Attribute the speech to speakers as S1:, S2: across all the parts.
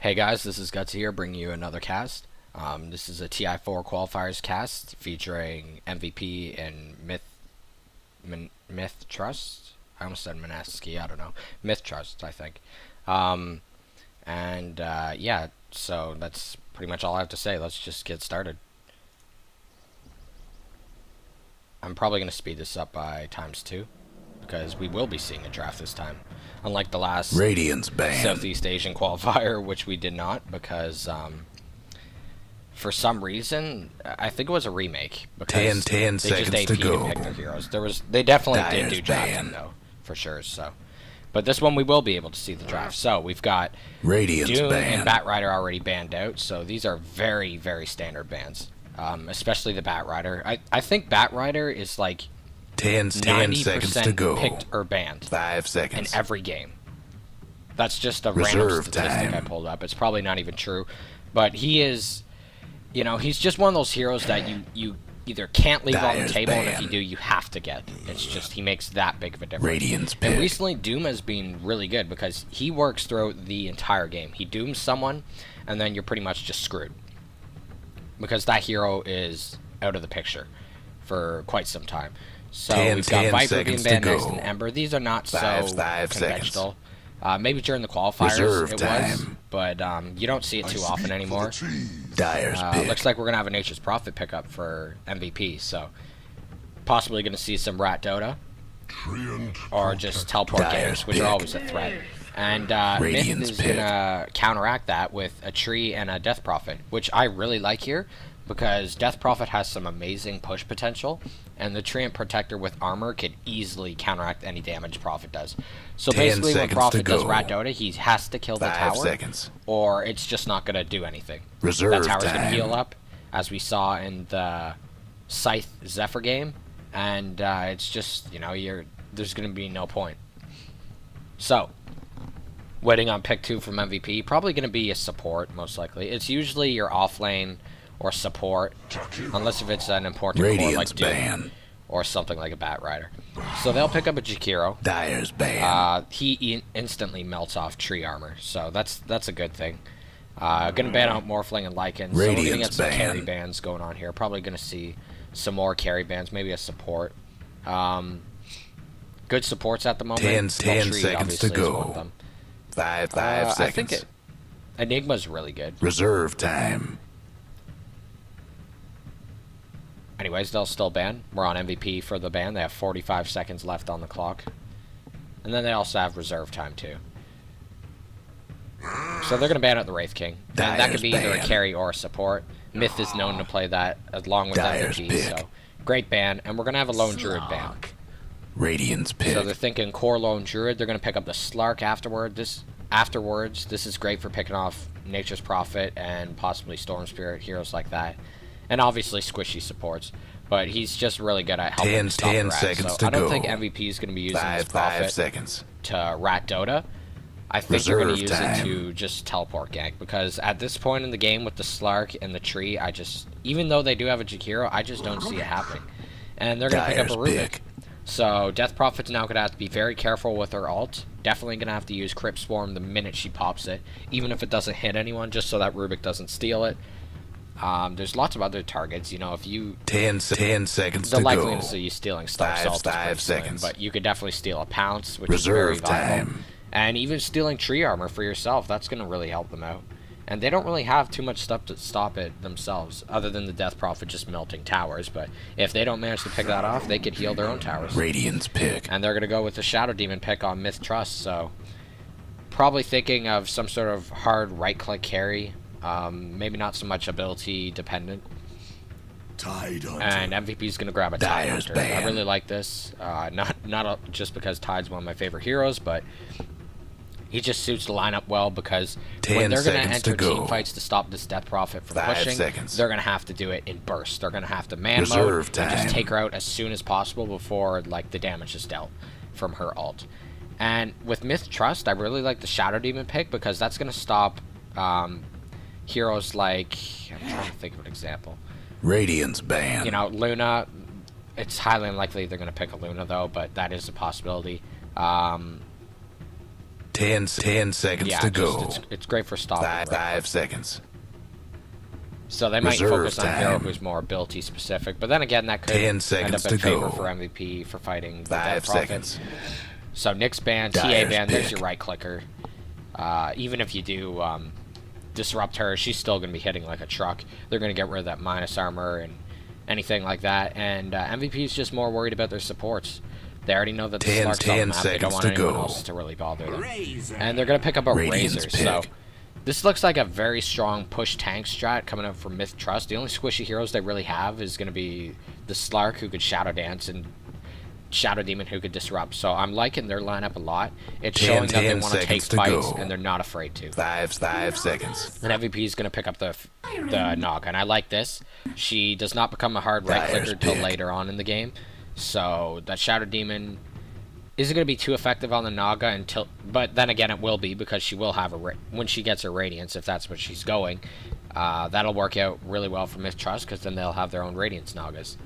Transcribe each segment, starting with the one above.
S1: Hey guys, this is Gutsy here, bringing you another cast. This is a TI4 Qualifiers cast featuring MVP and Mith.Trust. I almost said Minaski, I don't know. Mith.Trust, I think. Yeah, so that's pretty much all I have to say. Let's just get started. I'm probably going to speed this up by ×2, because we will be seeing a draft this time. Unlike the last Southeast Asian qualifier, which we did not, because for some reason, I think it was a remake. Because
S2: 10
S1: they
S2: seconds
S1: just
S2: to
S1: AP
S2: go.
S1: to pick their heroes. They definitely did do drafting
S2: banned.
S1: though, for sure. So, but this one we will be able to see the draft. So we've got
S2: Radiant's
S1: Doom and
S2: banned.
S1: Batrider already banned out. So these are very, very standard bans. Especially the Batrider. I think Batrider is like
S2: 10 seconds to
S1: 90%
S2: go.
S1: picked or banned
S2: 5
S1: in
S2: seconds.
S1: every game. That's just a random
S2: Reserve
S1: statistic
S2: time.
S1: I pulled up. It's probably not even true. But he is, you know, he's just one of those heroes that you either can't leave on the
S2: Dyer's
S1: table, and if you
S2: banned.
S1: do, you have to get. It's just, he makes that big of a difference.
S2: Radiant's
S1: And
S2: pick.
S1: recently, Doom has been really good because he works throughout the entire game. He dooms someone, and then you're pretty much just screwed. Because that hero is out of the picture for quite some time. So
S2: 10
S1: we've got Viper being
S2: seconds
S1: banned
S2: to
S1: next
S2: go.
S1: and Ember. These are not
S2: Five
S1: so
S2: seconds.
S1: conventional. Maybe during the qualifiers
S2: Reserve
S1: it was,
S2: time.
S1: but you don't see it too often anymore.
S2: Dyer's pick.
S1: Looks like we're going to have a Nature's Prophet pickup for MVP, so possibly going to see some Rat Dota, or just teleport
S2: Dyer's
S1: gamers, which
S2: pick.
S1: are always a threat. And Myth
S2: Radiant's
S1: is
S2: pick.
S1: going to counteract that with a Tree and a Death Prophet, which I really like here, because Death Prophet has some amazing push potential, and the Treant Protector with armor could easily counteract any damage Prophet does. So
S2: 10
S1: basically when
S2: seconds
S1: Prophet
S2: to
S1: does
S2: go.
S1: Rat Dota, he has to kill the
S2: 5
S1: tower,
S2: seconds.
S1: or it's just not going to do anything.
S2: Reserve
S1: That tower's going to
S2: time.
S1: heal up, as we saw in the Scythe Zephyr game, and it's just, you know, there's going to be no point. So, waiting on pick 2 from MVP, probably going to be a support, most likely. It's usually your offlane or support, unless if it's an important core
S2: Radiant's
S1: like Doom,
S2: banned.
S1: or something like a Batrider. So they'll pick up a Jakiro.
S2: Dyer's banned.
S1: He instantly melts off tree armor, so that's a good thing. Gonna ban out Morphling and Lycan, so we're gonna get
S2: Radiant's
S1: some carry
S2: banned.
S1: bans going on here. Probably gonna see some more carry bans, maybe a support. Good supports at the moment.
S2: 10
S1: Tree,
S2: seconds to
S1: obviously, is
S2: go.
S1: one of them.
S2: 5
S1: I
S2: seconds.
S1: think Enigma's really good.
S2: Reserve time.
S1: Anyways, they'll still ban. We're on MVP for the ban. They have 45 seconds left on the clock. And then they also have reserve time, too. So they're going to ban out the Wraith King. And that
S2: Dyer's
S1: could be either a
S2: banned.
S1: carry or a support. Myth is known to play that along with
S2: Dyer's
S1: MVP,
S2: pick.
S1: so great ban. And we're going to have a Lone Druid ban.
S2: Radiant's pick.
S1: So they're thinking core Lone Druid. They're going to pick up the Slark afterwards. This is great for picking off Nature's Prophet and possibly Storm Spirit, heroes like that. And obviously squishy supports. But he's just really good at helping
S2: 10
S1: stop the Rat.
S2: seconds
S1: So
S2: to
S1: I don't
S2: go.
S1: think MVP is going to be using his
S2: 5
S1: Prophet
S2: seconds.
S1: to Rat Dota. I think they're going to
S2: Reserve
S1: use
S2: time.
S1: it to just teleport gank, because at this point in the game with the Slark and the Tree, even though they do have a Jakiro, I just don't see it happening. And they're going to pick up a
S2: Dyer's
S1: Rubik.
S2: pick.
S1: So Death Prophet's now going to have to be very careful with her ult. Definitely going to have to use Crypt Swarm the minute she pops it, even if it doesn't hit anyone, just so that Rubik doesn't steal it. There's lots of other targets. You know, if you
S2: 10 seconds
S1: the
S2: to go.
S1: likeliness of you stealing Star
S2: 5
S1: Salt is pretty slim,
S2: seconds.
S1: but you could definitely steal a Pounce, which
S2: Reserve
S1: is very viable.
S2: time.
S1: And even stealing tree armor for yourself, that's going to really help them out. And they don't really have too much stuff to stop it themselves, other than the Death Prophet just melting towers. But if they don't manage to pick that off, they could heal their own towers.
S2: Radiant's pick.
S1: And they're going to go with the Shadow Demon pick on Mith.Trust, so probably thinking of some sort of hard right-click carry. Maybe not so much ability dependent. And MVP is going to grab a Tide
S2: Dyer's
S1: Hunter. I
S2: banned.
S1: really like this. Not just because Tide's one of my favorite heroes, but he just suits the lineup well, because
S2: 10
S1: when they're going to
S2: seconds to
S1: enter
S2: go.
S1: team fights to stop this Death Prophet from
S2: 5
S1: pushing,
S2: seconds.
S1: they're going to have to do it in bursts. They're going to have to man mode
S2: Reserve
S1: and
S2: time.
S1: just take her out as soon as possible before the damage is dealt from her ult. And with Mith.Trust, I really like the Shadow Demon pick, because that's going to stop heroes like, I'm trying to think of an example.
S2: Radiant's banned.
S1: You know, Luna, it's highly unlikely they're going to pick a Luna, though, but that is a possibility.
S2: 10 seconds
S1: Yeah,
S2: to
S1: just,
S2: go.
S1: it's great for stopping.
S2: 5 seconds.
S1: So they might
S2: Reserve
S1: focus on
S2: time.
S1: Hero, who's more ability specific. But then again, that could
S2: 10
S1: end up
S2: seconds
S1: in
S2: to
S1: favor
S2: go.
S1: for MVP for fighting the
S2: 5
S1: Death Prophet.
S2: seconds.
S1: So Nick's ban, TA
S2: Dyer's
S1: ban, there's
S2: pick.
S1: your right clicker. Even if you do disrupt her, she's still going to be hitting like a truck. They're going to get rid of that minus armor and anything like that. And MVP is just more worried about their supports. They already know that the
S2: 10
S1: Slark's on the map. They don't
S2: seconds
S1: want
S2: to
S1: anyone
S2: go.
S1: else to really bother them. And they're going to pick up a
S2: Radiant's
S1: Razor.
S2: pick.
S1: So this looks like a very strong push tank strat coming up from Mith.Trust. The only squishy heroes they really have is going to be the Slark, who could Shadow Dance, and Shadow Demon, who could disrupt. So I'm liking their lineup a lot. It's
S2: 10
S1: showing that they want to take
S2: seconds to
S1: fights,
S2: go.
S1: and they're not afraid to.
S2: 5 seconds.
S1: And MVP is going to pick up the Nog, and I like this. She does not become a hard right
S2: Dyer's
S1: clicker until
S2: pick.
S1: later on in the game. So that Shadow Demon isn't going to be too effective on the Naga until, but then again it will be, because she will have when she gets her Radiance, if that's what she's going. That'll work out really well for Mith.Trust, because then they'll have their own Radiance Nagas.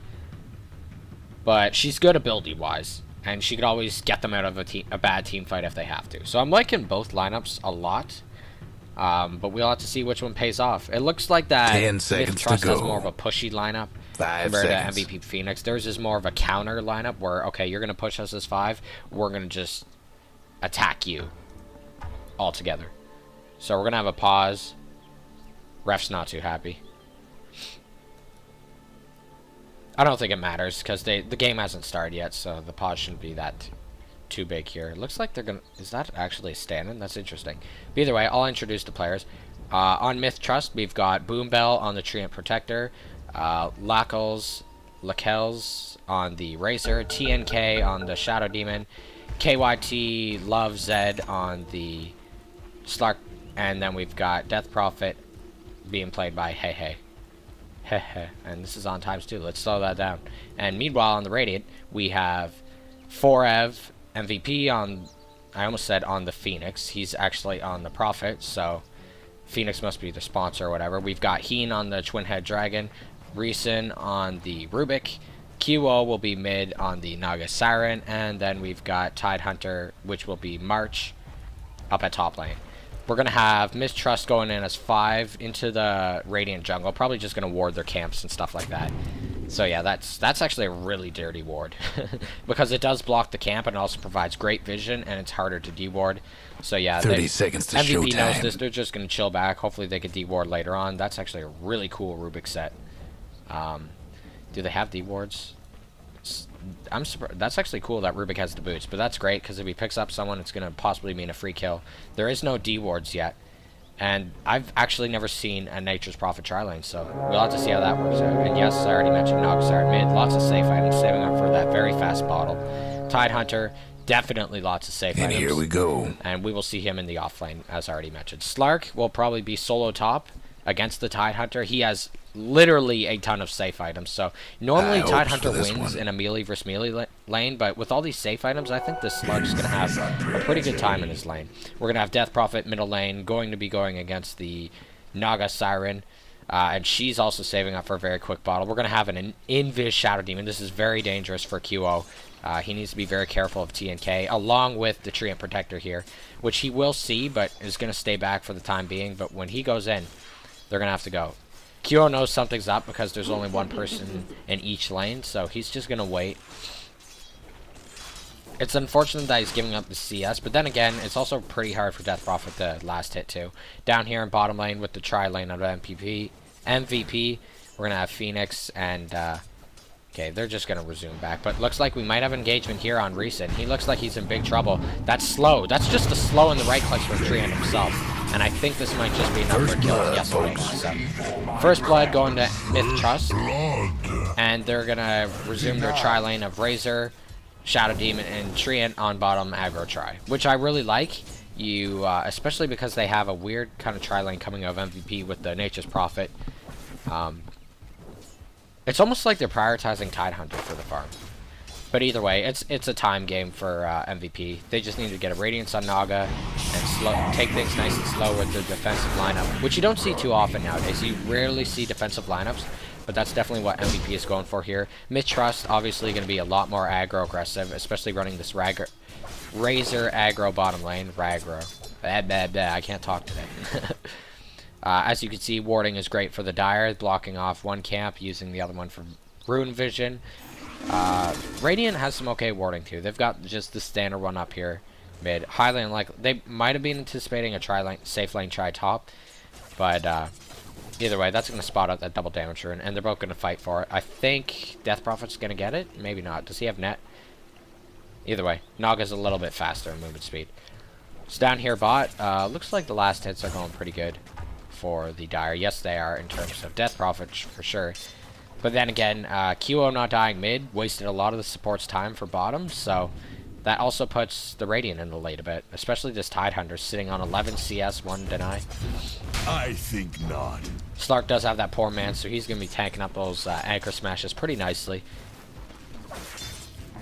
S1: But she's good ability-wise, and she could always get them out of a bad team fight if they have to. So I'm liking both lineups a lot, but we'll have to see which one pays off. It looks like that
S2: 10 seconds
S1: Mith.Trust
S2: to
S1: has
S2: go.
S1: more of a pushy lineup
S2: 5
S1: compared
S2: seconds.
S1: to MVP.Phoenix. Theirs is more of a counter lineup where, okay, you're going to push us as 5, we're going to just attack you altogether. So we're going to have a pause. Ref's not too happy. I don't think it matters, because the game hasn't started yet, so the pause shouldn't be that too big here. It looks like they're going to... Is that actually a stand-in? That's interesting. But either way, I'll introduce the players. On Mith.Trust, we've got Boom Bell on the Treant Protector, Lackels on the Razor, TNK on the Shadow Demon, KYT Love Zed on the Slark, and then we've got Death Prophet being played by Hey Hey. And this is on times 2. Let's slow that down. And meanwhile, on the Radiant, we have Forev MVP on... I almost said on the Phoenix. He's actually on the Prophet, so Phoenix must be the sponsor or whatever. We've got Heen on the Twin Head Dragon, Reeson on the Rubik, QO will be mid on the Naga Siren, and then we've got Tide Hunter, which will be March up at top lane. We're going to have Mith.Trust going in as 5 into the Radiant jungle. Probably just going to ward their camps and stuff like that. So yeah, that's actually a really dirty ward. because it does block the camp, and it also provides great vision, and it's harder to deward. So yeah,
S2: 30 seconds to
S1: MVP knows
S2: showtime.
S1: this. They're just going to chill back. Hopefully they can deward later on. That's actually a really cool Rubik set. Do they have dewards? I'm surprised. That's actually cool that Rubik has the boots, but that's great, because if he picks up someone, it's going to possibly mean a free kill. There is no D-wards yet, and I've actually never seen a Nature's Prophet tri-lane, so we'll have to see how that works out. And yes, I already mentioned Nogsart mid, lots of safe items, saving up for that very fast bottle. Tide Hunter, definitely lots of safe
S2: And
S1: items.
S2: here we go.
S1: And we will see him in the offlane, as I already mentioned. Slark will probably be solo top against the Tide Hunter. He has literally a ton of safe items. So normally
S2: High
S1: Tide
S2: hopes
S1: Hunter
S2: for this
S1: wins
S2: one.
S1: in a melee versus melee lane, but with all these safe items, I think this Slark's going to have a pretty good time in his lane. We're going to have Death Prophet middle lane, going to be going against the Naga Siren, and she's also saving up for a very quick bottle. We're going to have an Invis Shadow Demon. This is very dangerous for QO. He needs to be very careful of TNK, along with the Treant Protector here, which he will see, but is going to stay back for the time being. But when he goes in, they're going to have to go. QO knows something's up because there's only one person in each lane, so he's just going to wait. It's unfortunate that he's giving up the CS, but then again, it's also pretty hard for Death Prophet to last hit too. Down here in bottom lane with the tri-lane of MVP, we're going to have Phoenix and... okay, they're just going to resume back, but looks like we might have engagement here on Reeson. He looks like he's in big trouble. That's slow. That's just the slow in the right clicks from Treant himself. And I think this might just be enough for killing yesterday. So, first blood going to Mith.Trust. And they're going to resume their tri-lane of Razor, Shadow Demon, and Treant on bottom aggro tri. Which I really like. Especially because they have a weird kind of tri-lane coming out of MVP with the Nature's Prophet. It's almost like they're prioritizing Tide Hunter for the farm. But either way, it's a time game for MVP. They just need to get a Radiance on Naga and take things nice and slow with the defensive lineup, which you don't see too often nowadays. You rarely see defensive lineups, but that's definitely what MVP is going for here. Mith.Trust obviously going to be a lot more aggro aggressive, especially running this Razor aggro bottom lane. Ragro. I can't talk today. As you can see, warding is great for the Dire, blocking off one camp, using the other one for Rune Vision. Radiant has some okay warding too. They've got just the standard one up here mid. Highly unlikely. They might have been anticipating a safe lane try top, but either way, that's going to spot out that double damage rune, and they're both going to fight for it. I think Death Prophet's going to get it. Maybe not. Does he have net? Either way, Naga's a little bit faster in movement speed. So down here bot, looks like the last hits are going pretty good for the Dire. Yes, they are in terms of Death Prophet for sure. But then again, QO not dying mid wasted a lot of the support's time for bottom, so that also puts the Radiant in the late a bit, especially this Tidehunter sitting on 11 CS, 1 deny.
S3: I think not.
S1: Slark does have that poor man, so he's going to be tanking up those anchor smashes pretty nicely.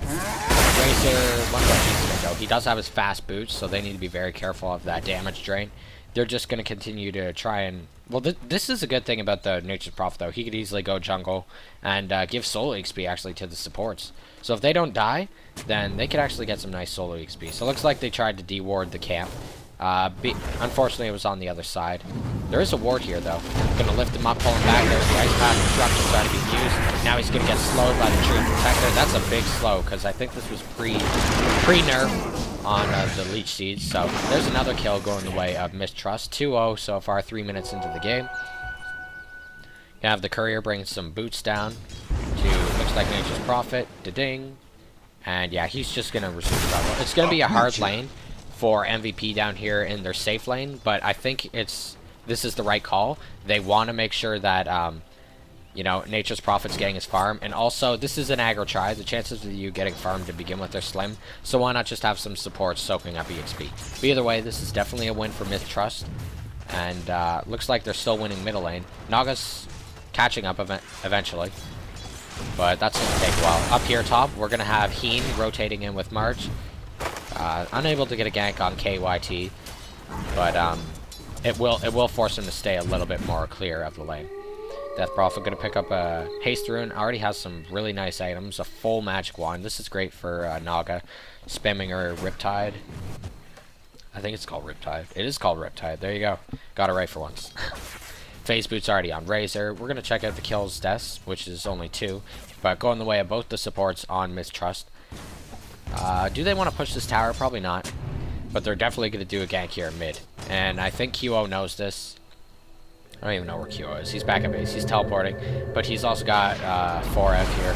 S1: Razor, wonder what he's going to go. He does have his fast boots, so they need to be very careful of that damage drain. They're just going to continue to try and... Well, this is a good thing about the Nature's Prophet, though. He could easily go jungle and give solo XP, actually, to the supports. So if they don't die, then they could actually get some nice solo XP. So it looks like they tried to de-ward the camp. Unfortunately, it was on the other side. There is a ward here, though. Going to lift him up, pull him back. There's the Ice Path Disruption trying to be used. Now he's going to get slowed by the Tree Protector. That's a big slow, because I think this was pre-nerf on the Leech Seeds. So there's another kill going the way of Mith.Trust. 2-0 so far, 3 minutes into the game. You have the Courier bring some boots down to, looks like Nature's Prophet. Da-ding. And yeah, he's just going to resume trouble. It's going to be a hard lane for MVP down here in their safe lane, but I think this is the right call. They want to make sure that you know, Nature's Prophet's getting his farm, and also this is an aggro try. The chances of you getting farmed to begin with are slim, so why not just have some support soaking up EXP? But either way, this is definitely a win for Mith.Trust, and looks like they're still winning middle lane. Naga's catching up eventually, but that's going to take a while. Up here top, we're going to have Heen rotating in with March. Unable to get a gank on KYT, but it will force him to stay a little bit more clear of the lane. Death Prophet going to pick up a Haste Rune. Already has some really nice items. A full magic wand. This is great for Naga. Spamming her Riptide. I think it's called Riptide. It is called Riptide. There you go. Got it right for once. Phase Boot's already on Razor. We're going to check out the kills deaths, which is only 2. But going the way of both the supports on Mith.Trust. Do they want to push this tower? Probably not. But they're definitely going to do a gank here in mid. And I think QO knows this. I don't even know where QO is. He's back at base. He's teleporting. But he's also got 4F here.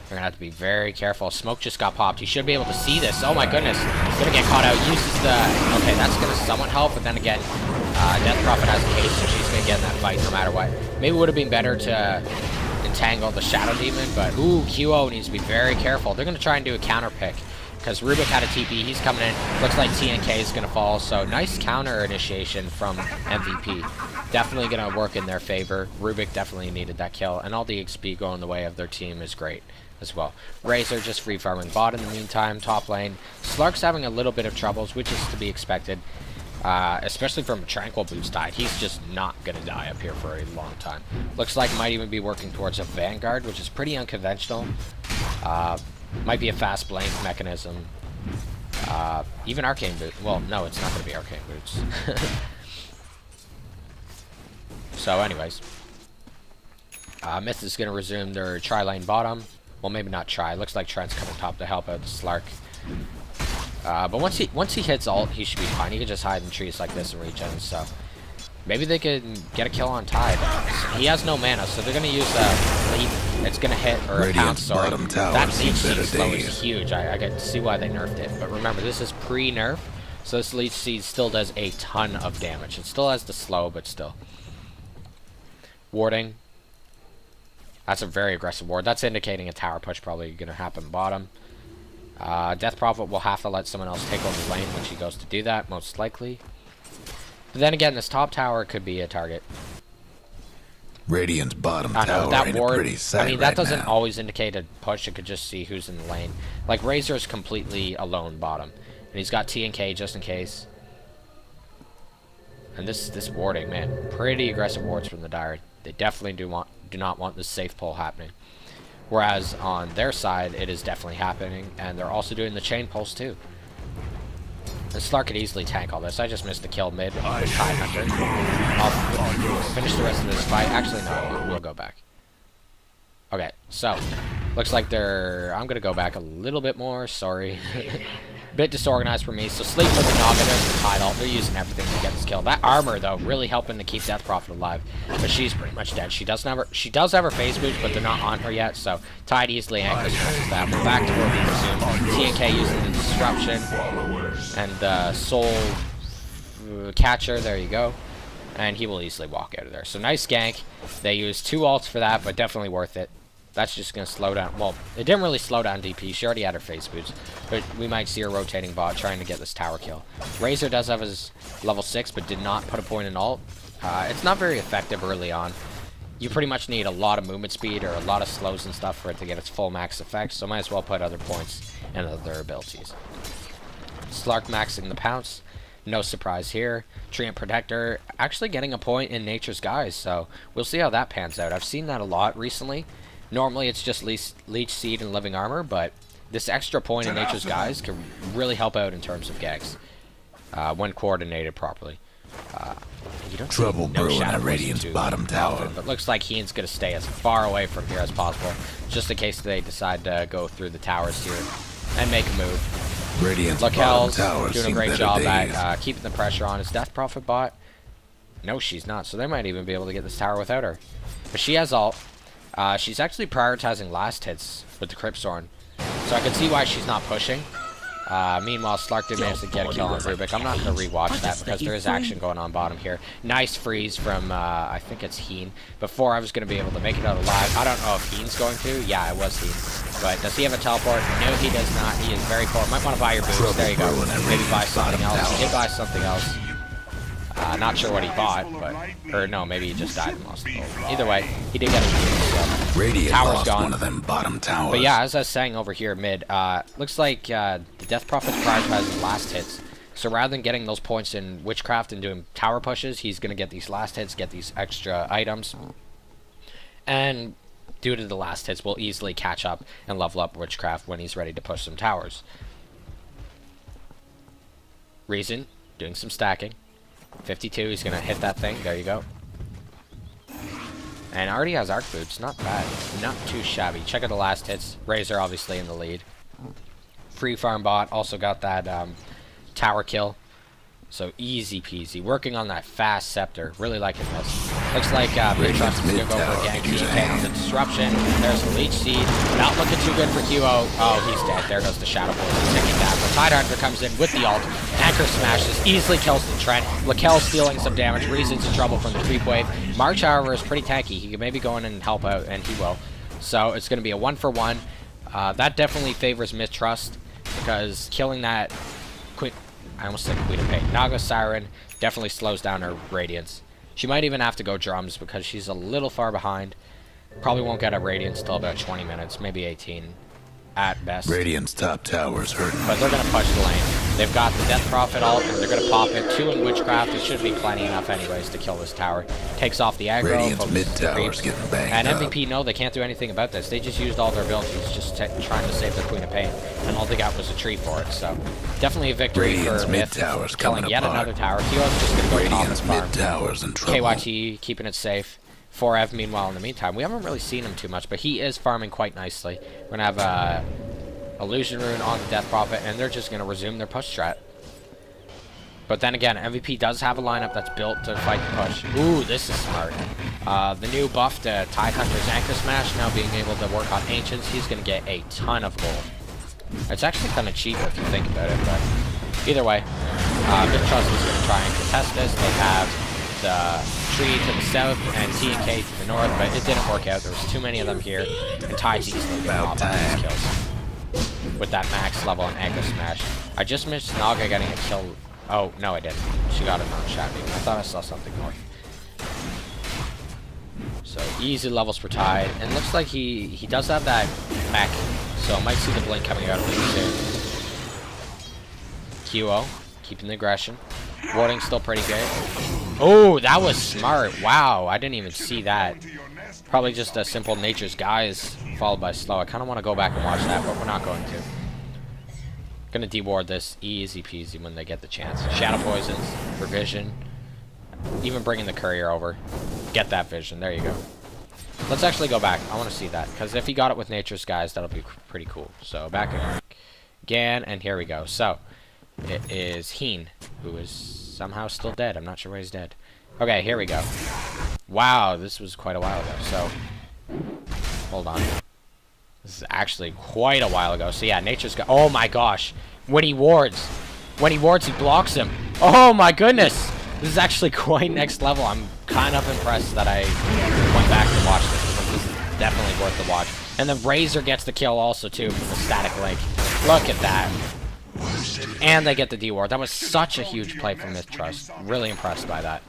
S1: We're going to have to be very careful. Smoke just got popped. He should be able to see this. Oh my goodness. He's going to get caught out. Uses the... Okay, that's going to somewhat help. But then again, Death Prophet has a case, so she's going to get in that fight no matter what. Maybe it would have been better to entangle the Shadow Demon, but ooh, QO needs to be very careful. They're going to try and do a counter pick, because Rubik had a TP. He's coming in. Looks like TNK is going to fall, so nice counter initiation from MVP. Definitely going to work in their favor. Rubik definitely needed that kill, and all the XP going the way of their team is great as well. Razor just free farming bot in the meantime. Top lane, Slark's having a little bit of troubles, which is to be expected. Especially from a Tranquil Boots died. He's just not going to die up here for a long time. Looks like might even be working towards a Vanguard, which is pretty unconventional. Might be a fast blank mechanism. Even Arcane Boots. Well, no, it's not going to be Arcane Boots. So anyways. Myth is going to resume their tri-lane bottom. Well, maybe not try. Looks like Trent's coming top to help out the Slark. But once he hits ult, he should be fine. He can just hide in trees like this and regen, so maybe they can get a kill on Tide. He has no mana, so they're gonna use a leap. It's gonna hit, or a pounce, sorry. That Leech Seed slow is huge. I get to see why they nerfed it. But remember, this is pre-nerf, so this Leech Seed still does a ton of damage. It still has the slow, but still. Warding. That's a very aggressive ward. That's indicating a tower push probably gonna happen bottom. Death Prophet will have to let someone else take over the lane when she goes to do that, most likely. But then again, this top tower could be a target.
S2: Radiant's bottom
S1: I know,
S2: tower
S1: that
S2: ain't
S1: ward,
S2: a pretty sight
S1: I mean, that
S2: right
S1: doesn't
S2: now.
S1: always indicate a push. It could just see who's in the lane. Like, Razor is completely alone bottom. And he's got TNK just in case. And this warding, man, pretty aggressive wards from the Dire. They definitely do not want this safe pull happening. Whereas on their side, it is definitely happening, and they're also doing the chain pulse too. And Slark could easily tank all this. I just missed the kill mid with Tide Hunter. I'll finish the rest of this fight. Actually, no, we'll go back. Okay, so looks like they're... I'm gonna go back a little bit more. Sorry. Bit disorganized for me. So sleep with the Naga, there's the Tide ult. They're using everything to get this kill. That armor though, really helping to keep Death.Prophet alive. But she's pretty much dead. She does have her phase boots, but they're not on her yet. So Tide easily anchors that. We're back to where we resume. TNK using the disruption and the soul catcher. There you go. And he will easily walk out of there. So nice gank. They used 2 ults for that, but definitely worth it. That's just going to slow down. Well, it didn't really slow down DP. She already had her face boots. But we might see her rotating bot trying to get this tower kill. Razor does have his level 6, but did not put a point in ult. It's not very effective early on. You pretty much need a lot of movement speed or a lot of slows and stuff for it to get its full max effect. So might as well put other points and other abilities. Slark maxing the pounce. No surprise here. Treant Protector actually getting a point in Nature's Guise. So we'll see how that pans out. I've seen that a lot recently. Normally it's just Leech Seed and Living Armor, but this extra point in Nature's Guise can really help out in terms of ganks when coordinated properly. You don't
S2: Trouble
S1: no
S2: brewing
S1: shadow
S2: at Radiant's bottom tower.
S1: but looks like Heen's going to stay as far away from here as possible, just in case they decide to go through the towers here and make a move.
S2: Radiant's
S1: Lakel's
S2: bottom tower
S1: doing a great job at keeping the pressure on. Is Death.Prophet bot? No, she's not, so they might even be able to get this tower without her. But she has ult. She's actually prioritizing last hits with the Cryptsorn, so I can see why she's not pushing. Meanwhile, Slark did manage to get a kill on Rubik. I'm not going to rewatch that because there is action going on bottom here. Nice freeze from, I think it's Heen. Before I was going to be able to make it out alive. I don't know if Heen's going to. Yeah, it was Heen. But does he have a teleport? No, he does not. He is very poor. Might want to buy your boots. There you go. Maybe buy something else. He did buy something else. Not sure what he bought, but... Or no, maybe he just died and lost the gold. Either way, he did get a boost, so...
S2: Radiant
S1: Tower's
S2: lost
S1: gone.
S2: one of them bottom towers.
S1: But yeah, as I was saying over here mid, looks like the Death.Prophet's prioritizing last hits. So rather than getting those points in Witchcraft and doing tower pushes, he's going to get these last hits, get these extra items. And due to the last hits, will easily catch up and level up Witchcraft when he's ready to push some towers. Reason, doing some stacking. 52, he's going to hit that thing. There you go. And already has Arc Boots. Not bad. Not too shabby. Check out the last hits. Razor obviously in the lead. Free Farm Bot also got that tower kill. So easy peasy. Working on that fast scepter. Really liking this. Looks like Mith.Trust is going to go for a gank. TK on the disruption. There's the Leech Seed. Not looking too good for QO. Oh, he's dead. There goes the Shadow Force. He's taking that. The Tide Hunter comes in with the ult. Anchor smashes. Easily kills the Trent. Lakel stealing some damage. Reason's in trouble from the creep wave. March, however, is pretty tanky. He can maybe go in and help out, and he will. So it's going to be a 1-for-1. That definitely favors Mith.Trust because killing that quick... I almost said Queen of Pain. Naga Siren definitely slows down her Radiance. She might even have to go drums because she's a little far behind. Probably won't get a Radiance till about 20 minutes, maybe 18 at best.
S2: Radiant's top tower's hurting.
S1: But they're going to push the lane. They've got the Death.Prophet ult, and they're going to pop it. 2 in Witchcraft. It should be plenty enough anyways to kill this tower. Takes off the aggro.
S2: Radiant's mid tower's getting banged
S1: and
S2: up.
S1: MVP, no, they can't do anything about this. They just used all their abilities, just trying to save the Queen of Pain. And all they got was a tree for it. So definitely a victory
S2: Radiant's
S1: for
S2: mid
S1: Myth.
S2: tower's
S1: Killing
S2: coming
S1: yet
S2: apart.
S1: another tower. Kyo's just going to go off
S2: Radiant's
S1: the farm.
S2: mid tower's in trouble.
S1: KYT keeping it safe. 4F, meanwhile, in the meantime, we haven't really seen him too much, but he is farming quite nicely. We're going to have Illusion Rune on the Death.Prophet, and they're just going to resume their push strat. But then again, MVP does have a lineup that's built to fight the push. Ooh, this is smart. The new buff to Tide Hunter's Anchor Smash, now being able to work on Ancients, he's going to get a ton of gold. It's actually kind of cheap if you think about it, but either way, Mith.Trust is going to try and contest this. They have the tree to the south and TNK to the north, but it didn't work out. There was too many of them here, and Tide's easily getting off on these kills with that max level and Anchor Smash. I just missed Naga getting a kill. Oh, no, I didn't. She got it on Shabby. I thought I saw something north. So, easy levels for Tide. And looks like he does have that mech, so I might see the blink coming out of him soon. QO, keeping the aggression. Warding still pretty good. Oh, that was smart. Wow, I didn't even see that. Probably just a simple Nature's Guys followed by slow. I kind of want to go back and watch that, but we're not going to. Gonna deward this easy peasy when they get the chance. Shadow Poisons, Revision, even bringing the Courier over. Get that vision. There you go. Let's actually go back. I want to see that, because if he got it with Nature's Guys, that'll be pretty cool. So back again, and here we go. So it is Heen, who is somehow still dead. I'm not sure why he's dead. Okay, here we go. Wow, this was quite a while ago. So hold on. This is actually quite a while ago. So yeah, Nature's Guys. Oh my gosh, when he wards, he blocks him. Oh my goodness. This is actually quite next level. I'm kind of impressed that I went back to watch this, because this is definitely worth the watch. And then Razor gets the kill also, too, from the static link. Look at that. And they get the D-Ward. That was such a huge play from Mith.Trust. Really impressed by that.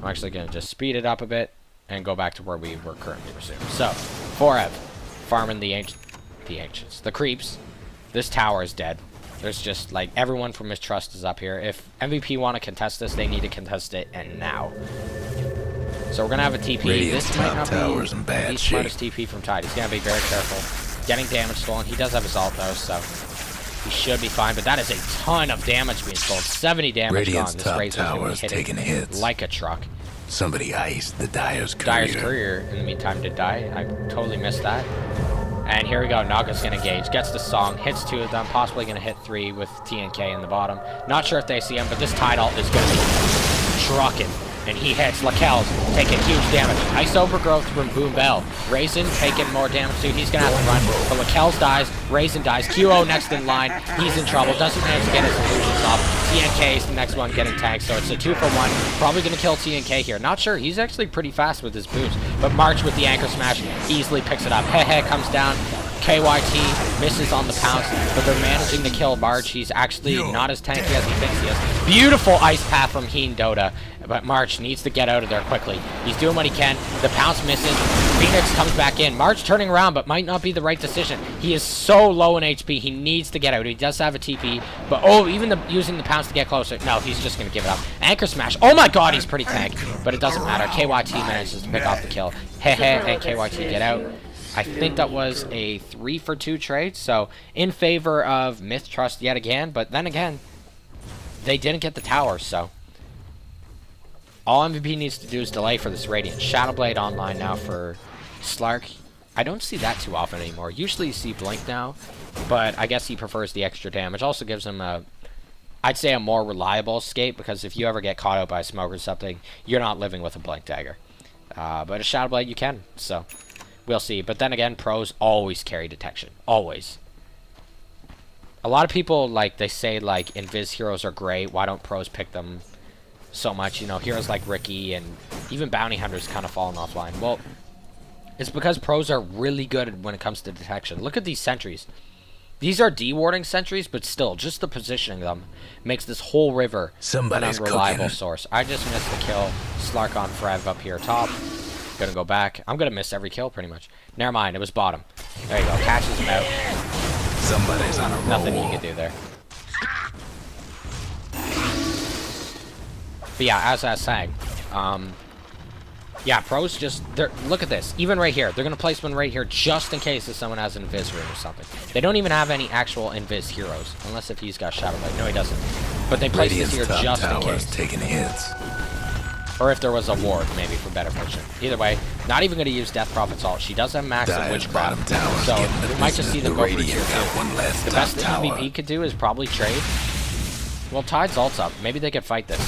S1: I'm actually going to just speed it up a bit and go back to where we were currently resumed. So, 4Ev. Farming the Ancients. The creeps. This tower is dead. There's just, like, everyone from Mith.Trust is up here. If MVP want to contest this, they need to contest it, and now. So we're going to have a TP.
S2: Radiant's
S1: This might not
S2: towers
S1: be
S2: in bad
S1: the
S2: shape.
S1: smartest TP from Tide. He's going to be very careful. Getting damage stolen. He does have his ult, though, so he should be fine. But that is a ton of damage being stolen. 70 damage
S2: Radiant's
S1: gone. This
S2: top
S1: Razor's going
S2: tower
S1: to
S2: is
S1: be
S2: taking
S1: hitting
S2: hits.
S1: like a truck.
S2: Somebody iced the Dyer's Courier.
S1: Dyer's Courier, in the meantime, did die. I totally missed that. And here we go. Naga's going to engage. Gets the song. Hits 2 of them. Possibly going to hit 3 with TNK in the bottom. Not sure if they see him, but this Tide ult is going to be trucking. And he hits. Lakel's taking huge damage. Ice overgrowth from Boom Bell. Raisin taking more damage too. He's going to have to run. But Lakel's dies. Raisin dies. QO next in line. He's in trouble. Doesn't manage to get his illusions off. TNK is the next one getting tagged. So it's a 2-for-1. Probably going to kill TNK here. Not sure. He's actually pretty fast with his boots. But March with the anchor smash easily picks it up. Hehe comes down. KYT misses on the pounce, but they're managing to kill March. He's actually not as tanky as he thinks he is. Beautiful ice path from Heen Dota, but March needs to get out of there quickly. He's doing what he can. The pounce misses. Phoenix comes back in. March turning around, but might not be the right decision. He is so low in HP. He needs to get out. He does have a TP, but even using the pounce to get closer. No, he's just going to give it up. Anchor smash. Oh my god, he's pretty tank, but it doesn't matter. KYT manages to pick off the kill. Hehe, and KYT get out. I think that was a 3-for-2 trade, so in favor of Mith.Trust yet again, but then again, they didn't get the tower, so all MVP needs to do is delay for this Radiant. Shadowblade online now for Slark. I don't see that too often anymore. Usually you see Blink now, but I guess he prefers the extra damage. Also gives him I'd say a more reliable escape, because if you ever get caught out by a smoke or something, you're not living with a Blink Dagger. But a Shadowblade you can, so we'll see. But then again, pros always carry detection. Always. A lot of people, like, they say, like, Invis heroes are great. Why don't pros pick them so much? You know, heroes like Ricky and even Bounty Hunters kind of fallen offline. Well, it's because pros are really good when it comes to detection. Look at these sentries. These are dewarding sentries, but still, just the positioning them makes this whole river an unreliable source. I just missed the kill. Slark on Frev up here top. Gonna go back. I'm gonna miss every kill pretty much. Never mind, it was bottom. There you go. Catches him out.
S2: Somebody's on a roll.
S1: Nothing you can do there. But yeah, as I was saying, yeah, pros just look at this. Even right here, they're gonna place one right here just in case if someone has an invis room or something. They don't even have any actual invis heroes, unless if he's got Shadowblade. No, he doesn't. But they place this here just in case.
S2: Taking hits.
S1: Or if there was a ward, maybe, for better fortune. Either way, not even going to use Death Prophet's ult. She does have max of Witchcraft, so we might just see them go for tier 2. The best that MVP could do is probably trade. Well, Tide's ult's up. Maybe they could fight this.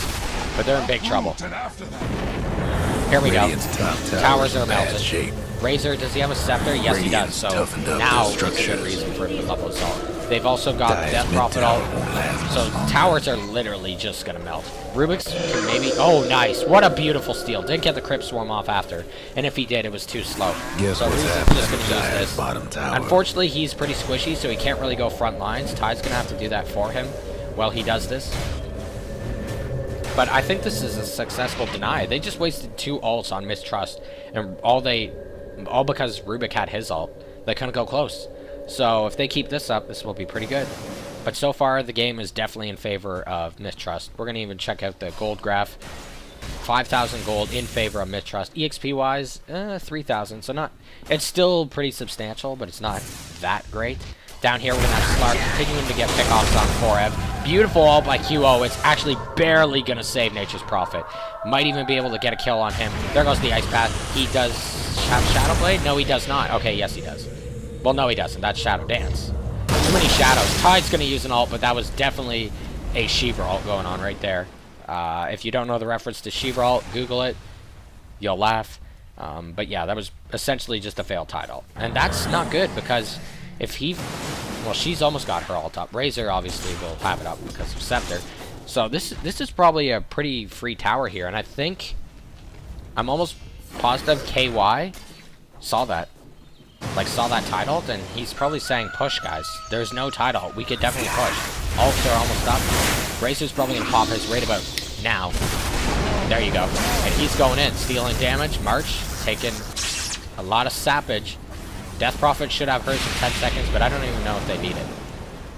S1: But they're in big trouble. Here we go. Towers are melted. Razor, does he have a scepter? Yes, he does. So now it's a good reason for him to level his ult. They've also got Death Prophet ult. So towers are literally just going to melt. Rubik's can maybe... Oh, nice. What a beautiful steal. Did get the Crypt Swarm off after. And if he did, it was too slow. So Rubik's just going to use this. Unfortunately, he's pretty squishy, so he can't really go front lines. Tide's going to have to do that for him while he does this. But I think this is a successful deny. They just wasted 2 ults on Mith.Trust. And all because Rubik had his ult. They couldn't go close. So if they keep this up, this will be pretty good. But so far, the game is definitely in favor of Mith.Trust. We're going to even check out the gold graph. 5,000 gold in favor of Mith.Trust. EXP wise, 3,000. So not, it's still pretty substantial, but it's not that great. Down here we're gonna have Slark continuing to get pickoffs on 4F. Beautiful ult by QO. It's actually barely gonna save Nature's Prophet. Might even be able to get a kill on him. There goes the Ice Path. He does have Shadow Blade? No, he does not. Okay, yes he does. Well, no he doesn't. That's Shadow Dance. Too many shadows. Tide's gonna use an ult, but that was definitely a Shiva ult going on right there. If you don't know the reference to Shiva ult, Google it. You'll laugh. But yeah, that was essentially just a failed Tide ult. And that's not good because if he... Well, she's almost got her ult up. Razor obviously will have it up because of Scepter. So this is probably a pretty free tower here. And I think... I'm almost positive KY saw that. Like, saw that Tide ult, and he's probably saying, push, guys. There's no Tide ult. We could definitely push. Ults are almost up. Razor's probably going to pop his right about now. There you go. And he's going in. Stealing damage. March taking a lot of sappage. Death Prophet should have hers in 10 seconds, but I don't even know if they need it.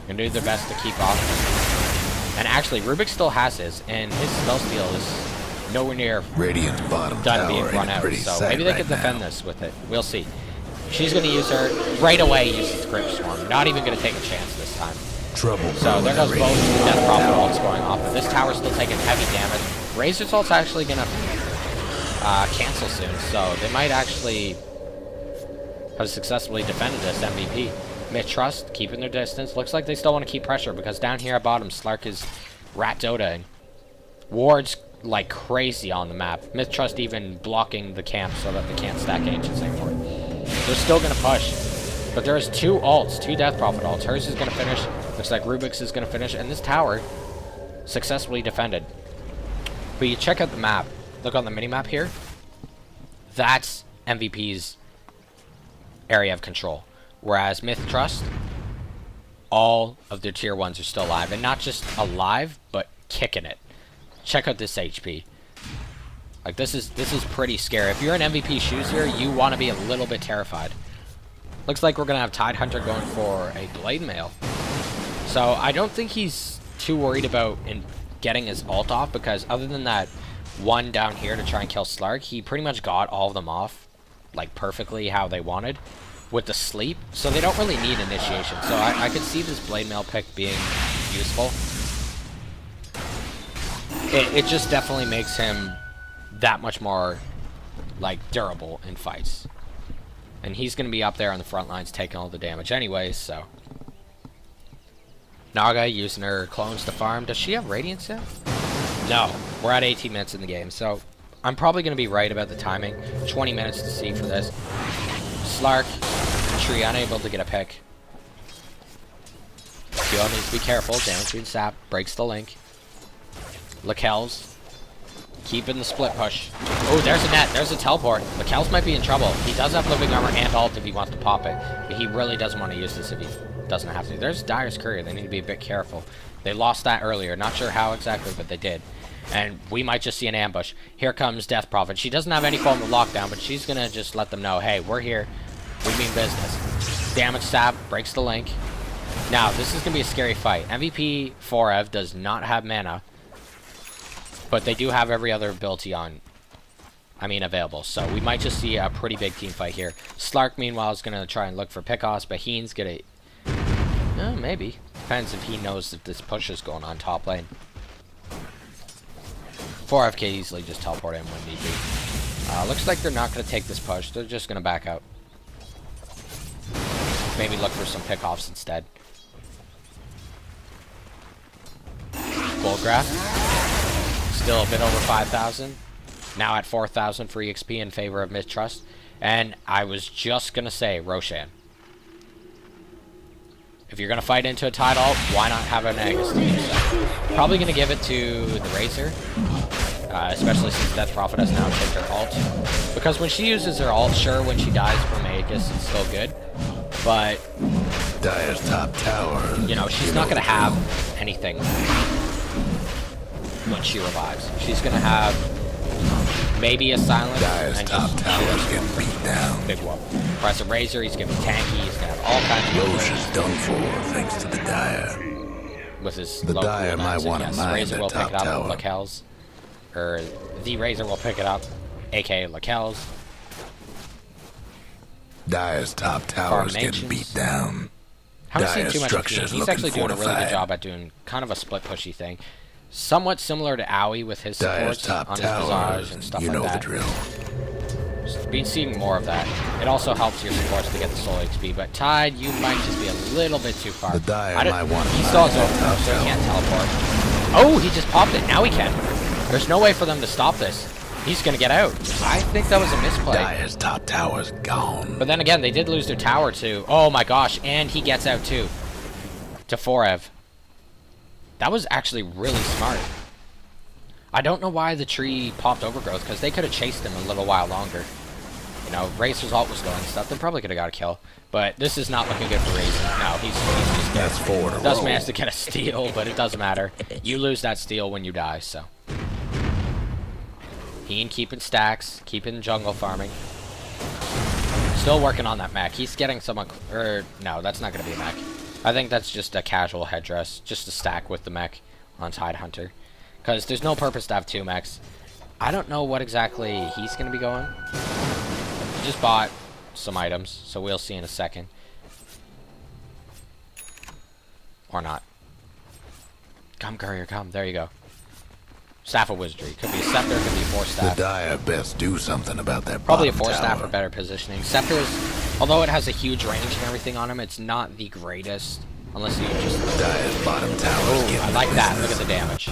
S1: Going to do their best to keep off. And actually, Rubik still has his, and his spell steal is nowhere near
S2: Radiant's bottom
S1: done being run out. So maybe they could defend this with it. We'll see. She's going to use her right away, use the Grip Swarm. Not even going to take a chance this time.
S2: Trouble.
S1: So there goes both Death Prophet ults going off. But this tower's still taking heavy damage. Razor's ult's actually going to cancel soon. So they might actually have successfully defended this MVP. Mith.Trust keeping their distance. Looks like they still want to keep pressure because down here at bottom, Slark is rat Dota-ing. Wards like crazy on the map. Mith.Trust even blocking the camp so that they can't stack ancients anymore. They're still going to push. But there's two ults, two Death Prophet ults. Hers is going to finish. Looks like Rubik's is going to finish. And this tower successfully defended. But you check out the map. Look on the mini-map here. That's MVP's area of control. Whereas Mith.Trust, all of their tier 1s are still alive. And not just alive, but kicking it. Check out this HP. Like, this is pretty scary. If you're in MVP shoes here, you want to be a little bit terrified. Looks like we're going to have Tide Hunter going for a Blade Mail. So, I don't think he's too worried about getting his ult off, because other than that one down here to try and kill Slark, he pretty much got all of them off, like, perfectly how they wanted with the sleep. So, they don't really need initiation. So, I could see this Blade Mail pick being useful. It just definitely makes him that much more, like, durable in fights. And he's going to be up there on the front lines taking all the damage anyways, so. Naga using her clones to farm. Does she have Radiance yet? No. We're at 18 minutes in the game, so I'm probably going to be right about the timing. 20 minutes to see for this. Slark, Tree unable to get a pick. Kyo needs to be careful. Downstream sap, breaks the link. Lakel's keeping the split push. Oh, there's a net. There's a teleport. Lakel's might be in trouble. He does have living armor and ult if he wants to pop it. But he really doesn't want to use this if he doesn't have to. There's Dire's Courier. They need to be a bit careful. They lost that earlier. Not sure how exactly, but they did. And we might just see an ambush. Here comes Death Prophet. She doesn't have any form of lockdown, but she's going to just let them know, hey, we're here. We mean business. Damage stab. Breaks the link. Now, this is going to be a scary fight. MVP.Phoenix does not have mana. But they do have every other ability available. So we might just see a pretty big team fight here. Slark, meanwhile, is going to try and look for pickoffs, but Heen's going to... maybe. Depends if he knows if this push is going on top lane. 4F can easily just teleport in when need be. Looks like they're not going to take this push. They're just going to back out. Maybe look for some pickoffs instead. Goldgraph. Still a bit over 5,000. Now at 4,000 for EXP in favor of Mith.Trust. And I was just going to say Roshan. If you're going to fight into a Tide ult, why not have an Aegis to do so? Probably going to give it to the Razor. Especially since Death Prophet has now taken her ult. Because when she uses her ult, sure, when she dies from Aegis, it's still good. But...
S2: Dire's top tower.
S1: You know, she's not going to have anything when she revives. She's gonna have maybe a silence.
S2: Dire's
S1: and
S2: top tower's getting beat down.
S1: Big whoop. Press a Razor, he's gonna be tanky, he's gonna have all kinds of
S2: Roche is done for thanks to the Dire.
S1: with his
S2: The
S1: low
S2: Dire
S1: cooldowns,
S2: might
S1: and
S2: want to
S1: yes,
S2: mine
S1: Razor
S2: that
S1: will pick
S2: top
S1: it up
S2: tower.
S1: with Lakel's. or the Razor will pick it up, aka Lakel's.
S2: Dire's top tower's getting beat down.
S1: Haven't seen
S2: Dire's
S1: too much of
S2: structure's
S1: Fiend. He's actually doing a really good
S2: fortified.
S1: job at doing kind of a split pushy thing. Somewhat similar to Owie with his
S2: Dire's
S1: supports
S2: top
S1: on his
S2: tower,
S1: Visage and stuff
S2: you
S1: like
S2: know
S1: that.
S2: the drill.
S1: Been seeing more of that. It also helps your supports to get the soul XP, but Tide, you might just be a little bit too far.
S2: The Dire might want to
S1: He still has
S2: buy that
S1: overgrowth,
S2: top
S1: so he
S2: tower.
S1: can't teleport. Oh, he just popped it. Now he can. There's no way for them to stop this. He's gonna get out. I think that was a misplay.
S2: Dire's top tower's gone.
S1: But then again, they did lose their tower too. Oh my gosh, and he gets out too. To Forev. That was actually really smart. I don't know why the tree popped overgrowth, because they could have chased him a little while longer. You know, Razor's ult was going and stuff. They probably could have got a kill. But this is not looking good for Razor. No, he's just dead.
S2: That's 4 in a
S1: Does
S2: row.
S1: manage to get a steal, but it doesn't matter. You lose that steal when you die, so. Fiend keeping stacks, keeping jungle farming. Still working on that mech. He's getting someone, no, that's not going to be a mech. I think that's just a casual headdress, just a stack with the mech on Tide Hunter. Because there's no purpose to have 2 mechs. I don't know what exactly he's going to be going. He just bought some items, so we'll see in a second. Or not. Come, courier, come. There you go. Staff of Wizardry. Could be a Scepter, could be a Force
S2: The
S1: Staff.
S2: Dire best do something about that
S1: Probably a
S2: bottom
S1: Force Staff
S2: tower.
S1: for better positioning. Scepters, although it has a huge range and everything on him, it's not the greatest. Unless you just...
S2: Dire's bottom tower's
S1: Oh,
S2: getting
S1: I like
S2: the
S1: that. Look at
S2: business.
S1: the damage.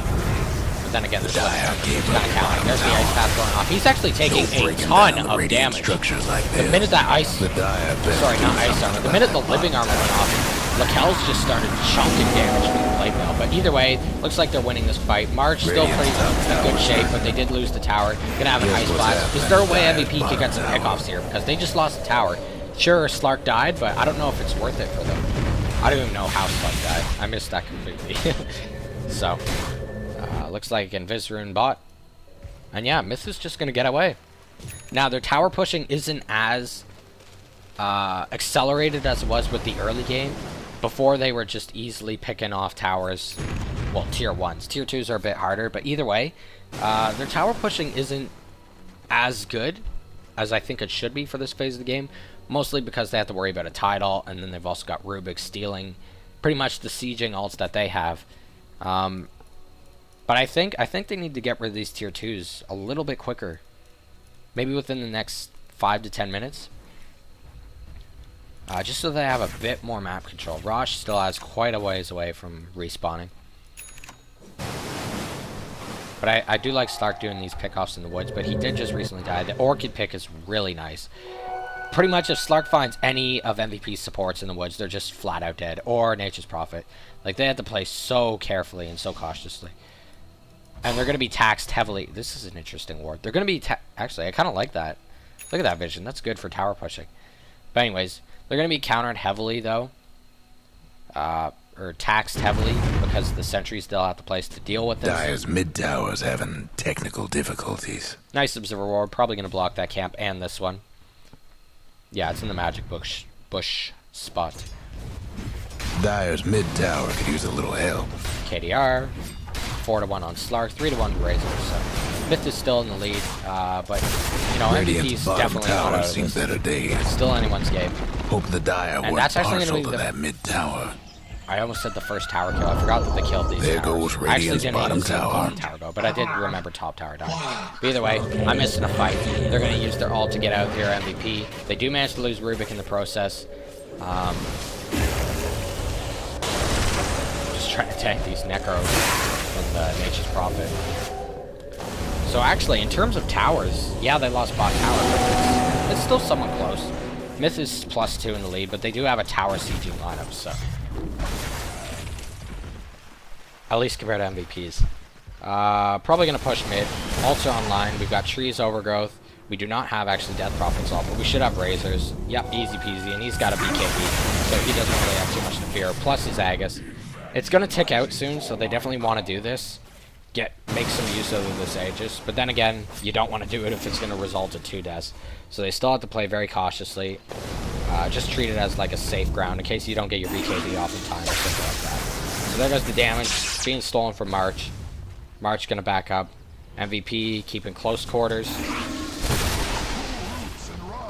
S1: But then again, there's
S2: Dire
S1: kind
S2: gave
S1: of
S2: up.
S1: counting. There's the Ice Path going off. He's actually taking
S2: No
S1: a
S2: breaking
S1: ton
S2: down the
S1: of
S2: radiant
S1: damage.
S2: structures like
S1: The
S2: this.
S1: minute that ice...
S2: The Dire best
S1: Sorry,
S2: do
S1: not ice
S2: something
S1: armor. The
S2: about
S1: minute the
S2: that
S1: living
S2: bottom
S1: armor went
S2: tower.
S1: off, Lakel's just started chunking damage from the blade mill. But either way, looks like they're winning this fight. March still
S2: Radiant's
S1: pretty
S2: top
S1: in
S2: tower
S1: good shape,
S2: is
S1: but they did lose the tower. Gonna have an
S2: Here's
S1: ice
S2: what's
S1: blast. Is
S2: happening.
S1: there a way
S2: Dire's
S1: MVP could get some
S2: bottom
S1: pickoffs
S2: tower.
S1: here? Because they just lost the tower. Sure, Slark died, but I don't know if it's worth it for them. I don't even know how Slark died. I missed that completely. So, looks like Invisrune bot. And yeah, Myth is just gonna get away. Now, their tower pushing isn't as accelerated as it was with the early game. Before, they were just easily picking off towers. Well, tier 1s. Tier 2s are a bit harder, but either way, their tower pushing isn't as good as I think it should be for this phase of the game. Mostly because they have to worry about a Tide ult, and then they've also got Rubik stealing pretty much the sieging ults that they have. But I think they need to get rid of these tier 2s a little bit quicker. Maybe within the next 5 to 10 minutes. Just so they have a bit more map control. Rosh still has quite a ways away from respawning. But I do like Stark doing these pickoffs in the woods, but he did just recently die. The Orchid pick is really nice. Pretty much if Slark finds any of MVP's supports in the woods, they're just flat out dead. Or Nature's Prophet. Like, they had to play so carefully and so cautiously. And they're going to be taxed heavily. This is an interesting ward. They're going to be... Actually, I kind of like that. Look at that vision. That's good for tower pushing. But anyways, they're going to be countered heavily, though. Or taxed heavily, because the sentries still have to place to deal with this.
S2: Dire's mid tower's having technical difficulties.
S1: Nice observer ward. Probably going to block that camp and this one. Yeah, it's in the magic bush spot.
S2: Dire's mid tower could use a little help.
S1: KDR. 4-1 on Slark. 3-1 Razor. So Myth is still in the lead. But, you know,
S2: Radiant's
S1: MVP's
S2: bottom
S1: definitely not
S2: tower
S1: out of
S2: seen
S1: this.
S2: better days.
S1: It's still anyone's game.
S2: Hope the Dire
S1: And
S2: weren't
S1: that's actually gonna
S2: partial
S1: be
S2: to
S1: the-
S2: that mid tower.
S1: I almost said the first tower kill. I forgot that they killed these
S2: There
S1: towers.
S2: goes
S1: I actually
S2: Radiant's
S1: didn't
S2: bottom
S1: even see the
S2: tower.
S1: bottom tower go, but I did remember top tower dying. But either way, I'm missing a fight. They're going to use their ult to get out here, MVP. They do manage to lose Rubik in the process. Just trying to tank these Necros from the Nature's Prophet. So actually, in terms of towers, yeah, they lost bot tower, but it's still somewhat close. Myth is +2 in the lead, but they do have a tower sieging lineup, so... At least compared to MVPs. Probably going to push mid. Ults are online. We've got Trees Overgrowth. We do not have actually Death Prophets all, but we should have Razors. Yep, easy peasy, and he's got a BKB, so he doesn't really have too much to fear. Plus his Aegis. It's going to tick out soon, so they definitely want to do this. Make some use of this Aegis, but then again, you don't want to do it if it's going to result in 2 deaths. So they still have to play very cautiously. Just treat it as like a safe ground in case you don't get your BKB off in time or something like that. So there goes the damage being stolen from March. March going to back up. MVP keeping close quarters.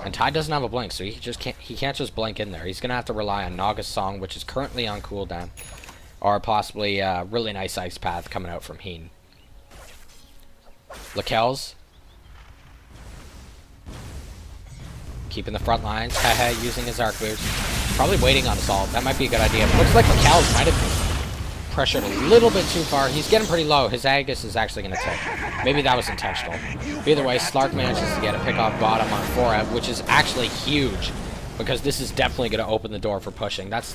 S1: And Ty doesn't have a blink, so he can't just blink in there. He's gonna have to rely on Naga's Song, which is currently on cooldown, or possibly a really nice Ice Path coming out from Heen. Lakel's keeping the front lines, using his arc boost. Probably waiting on Assault. That might be a good idea. Looks like Lakel's might have pressured a little bit too far. He's getting pretty low. His Aegis is actually going to tick. Maybe that was intentional. Either way, Slark manages to get a pick off bottom on 4F, which is actually huge, because this is definitely going to open the door for pushing. That's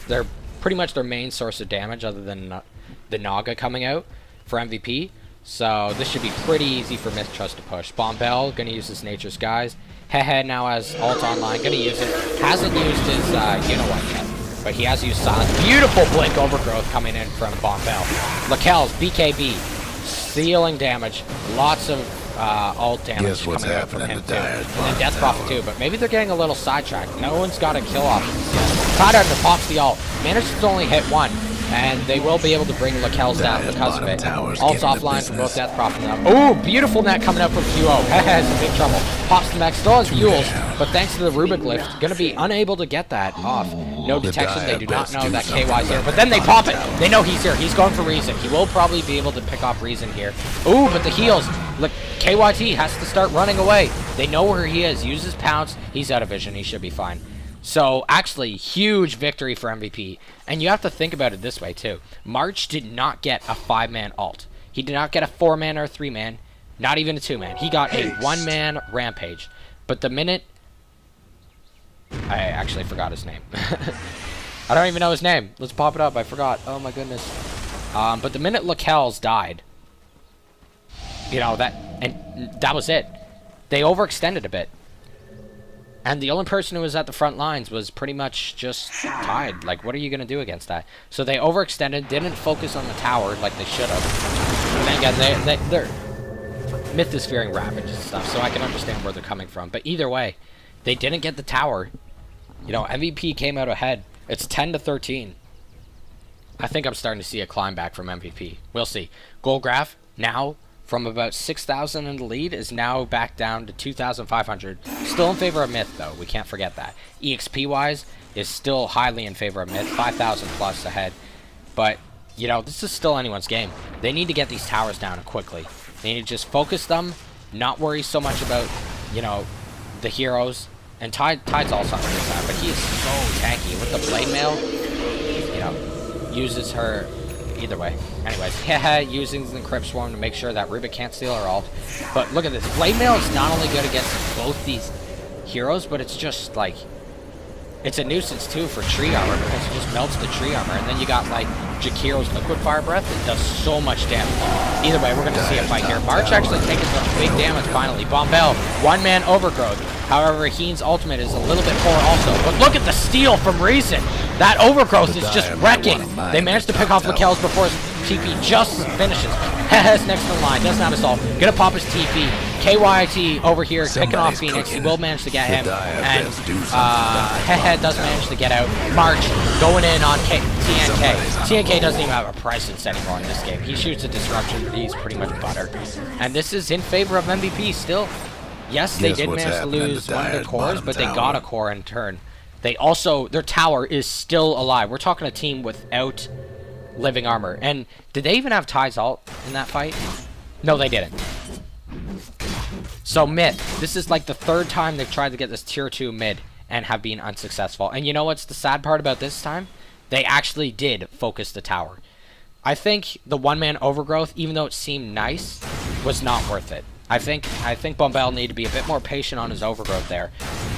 S1: pretty much their main source of damage, other than the Naga coming out for MVP. So this should be pretty easy for Mith.Trust to push. Bombell going to use his Nature's Guise. Hehe now has ult online, going to use it. Hasn't used his you-know-what yet, but he has used Silence. Beautiful Blink Overgrowth coming in from Bombell. Lakel's BKB, stealing damage. Lots of ult damage coming out from him too. And then Death Prophet too, but maybe they're getting a little sidetracked. No one's got a kill off yet. Tidehunter pops the ult. Manages to only hit one. And they will be able to bring Lakel's down because of it. Ult's offline from both Death Prophet and them. Ooh, beautiful net coming up from QO. He's in big trouble. Pops the mech, still has Yules, but thanks to the Rubik lift, gonna be unable to get that off. No detection, they do not know that KY's here, but then they pop it. They know he's here. He's going for Reason. He will probably be able to pick off Reason here. Ooh, but the heals. Look, KYT has to start running away. They know where he is. Uses Pounce. He's out of vision. He should be fine. So, actually, huge victory for MVP. And you have to think about it this way, too. March did not get a 5-man ult. He did not get a 4-man or a 3-man. Not even a 2-man. He got a 1-man Rampage. But the minute... I actually forgot his name. I don't even know his name. Let's pop it up. I forgot. Oh, my goodness. But the minute Lakel's died... You know, that was it. They overextended a bit. And the only person who was at the front lines was pretty much just tied. Like, what are you going to do against that? So they overextended, didn't focus on the tower like they should have. And then again, their Myth is fearing Ravage and stuff, so I can understand where they're coming from. But either way, they didn't get the tower. You know, MVP came out ahead. It's 10-13. I think I'm starting to see a climb back from MVP. We'll see. Goal graph, now... from about 6,000 in the lead, is now back down to 2,500. Still in favor of Myth, though. We can't forget that. EXP-wise, is still highly in favor of Myth. 5,000 plus ahead. But, you know, this is still anyone's game. They need to get these towers down quickly. They need to just focus them, not worry so much about, you know, the heroes. And Tide's also on the side, but he is so tanky. With the Blade Mail, you know, uses her... Either way. Anyways, using the Crypt Swarm to make sure that Rubik can't steal her ult. But look at this. Blade Mail is not only good against both these heroes, but it's just like... It's a nuisance, too, for tree armor, because it just melts the tree armor. And then you got, like, Jakiro's Liquid Fire Breath that does so much damage. Either way, we're going to see a fight here. March actually taking some big damage, finally. Bombell, 1-man Overgrowth. However, Heen's ultimate is a little bit poor also. But look at the steal from Reason. That Overgrowth is just wrecking. They managed to pick off Lakel's before his TP just finishes. Hehe's next in line. Doesn't have Assault. Gonna pop his TP. KYT over here picking off Phoenix. He will manage to get him. And Hehe does manage to get out. March going in on TNK. TNK doesn't even have a presence anymore in this game. He shoots a disruption, but he's pretty much butter. And this is in favor of MVP still. Yes, they did manage to lose one of their cores, but they got a core in turn. They also, their tower is still alive. We're talking a team without living armor. And did they even have Ty's ult in that fight? No, they didn't. So Myth, this is like the 3rd time they've tried to get this tier 2 mid and have been unsuccessful. And you know what's the sad part about this time? They actually did focus the tower. I think the 1-man Overgrowth, even though it seemed nice, was not worth it. I think Bombell needed to be a bit more patient on his Overgrowth there.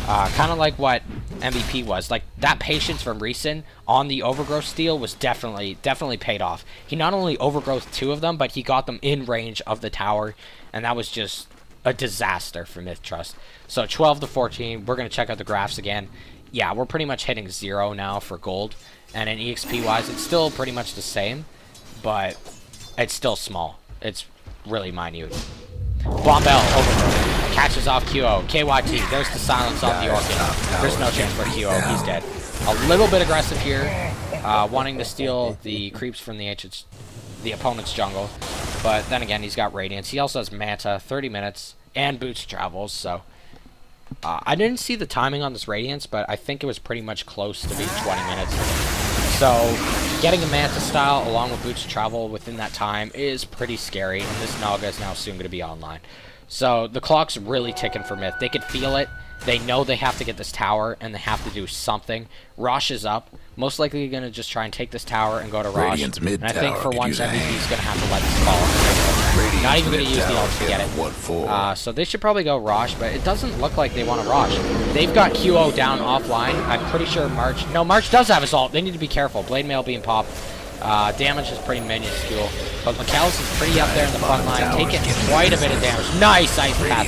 S1: Kind of like what MVP was. Like, that patience from Reason on the Overgrowth steal was definitely paid off. He not only Overgrowth 2 of them, but he got them in range of the tower. And that was just a disaster for Mith.Trust. So 12-14, we're going to check out the graphs again. Yeah, we're pretty much hitting 0 now for gold. And in EXP-wise, it's still pretty much the same. But it's still small. It's really minute. Bombell Overgrowth catches off QO. KYT, there's the silence off the Orchid. There's no chance for QO, he's dead. A little bit aggressive here, wanting to steal the creeps from the opponent's jungle. but then again, he's got Radiance. He also has Manta, 30 minutes, and Boots Travels, so... I didn't see the timing on this Radiance, but I think it was pretty much close to being 20 minutes. So, getting a Manta style along with Boots Travel within that time is pretty scary, and this Naga is now soon going to be online. So, the clock's really ticking for Myth. They can feel it. They know they have to get this tower, and they have to do something. Rosh is up. Most likely going to just try and take this tower and go to Rosh. And I think for once, MVP's going to have to let this fall. Not even going to use the ult to get it. So they should probably go Rosh, but it doesn't look like they want to Rosh. They've got QO down offline. I'm pretty sure March... No, March does have his ult. They need to be careful. Blade Mail being popped. Damage is pretty minuscule. But McAllis is pretty up there in the front line, taking quite a bit of damage. Nice Ice Path.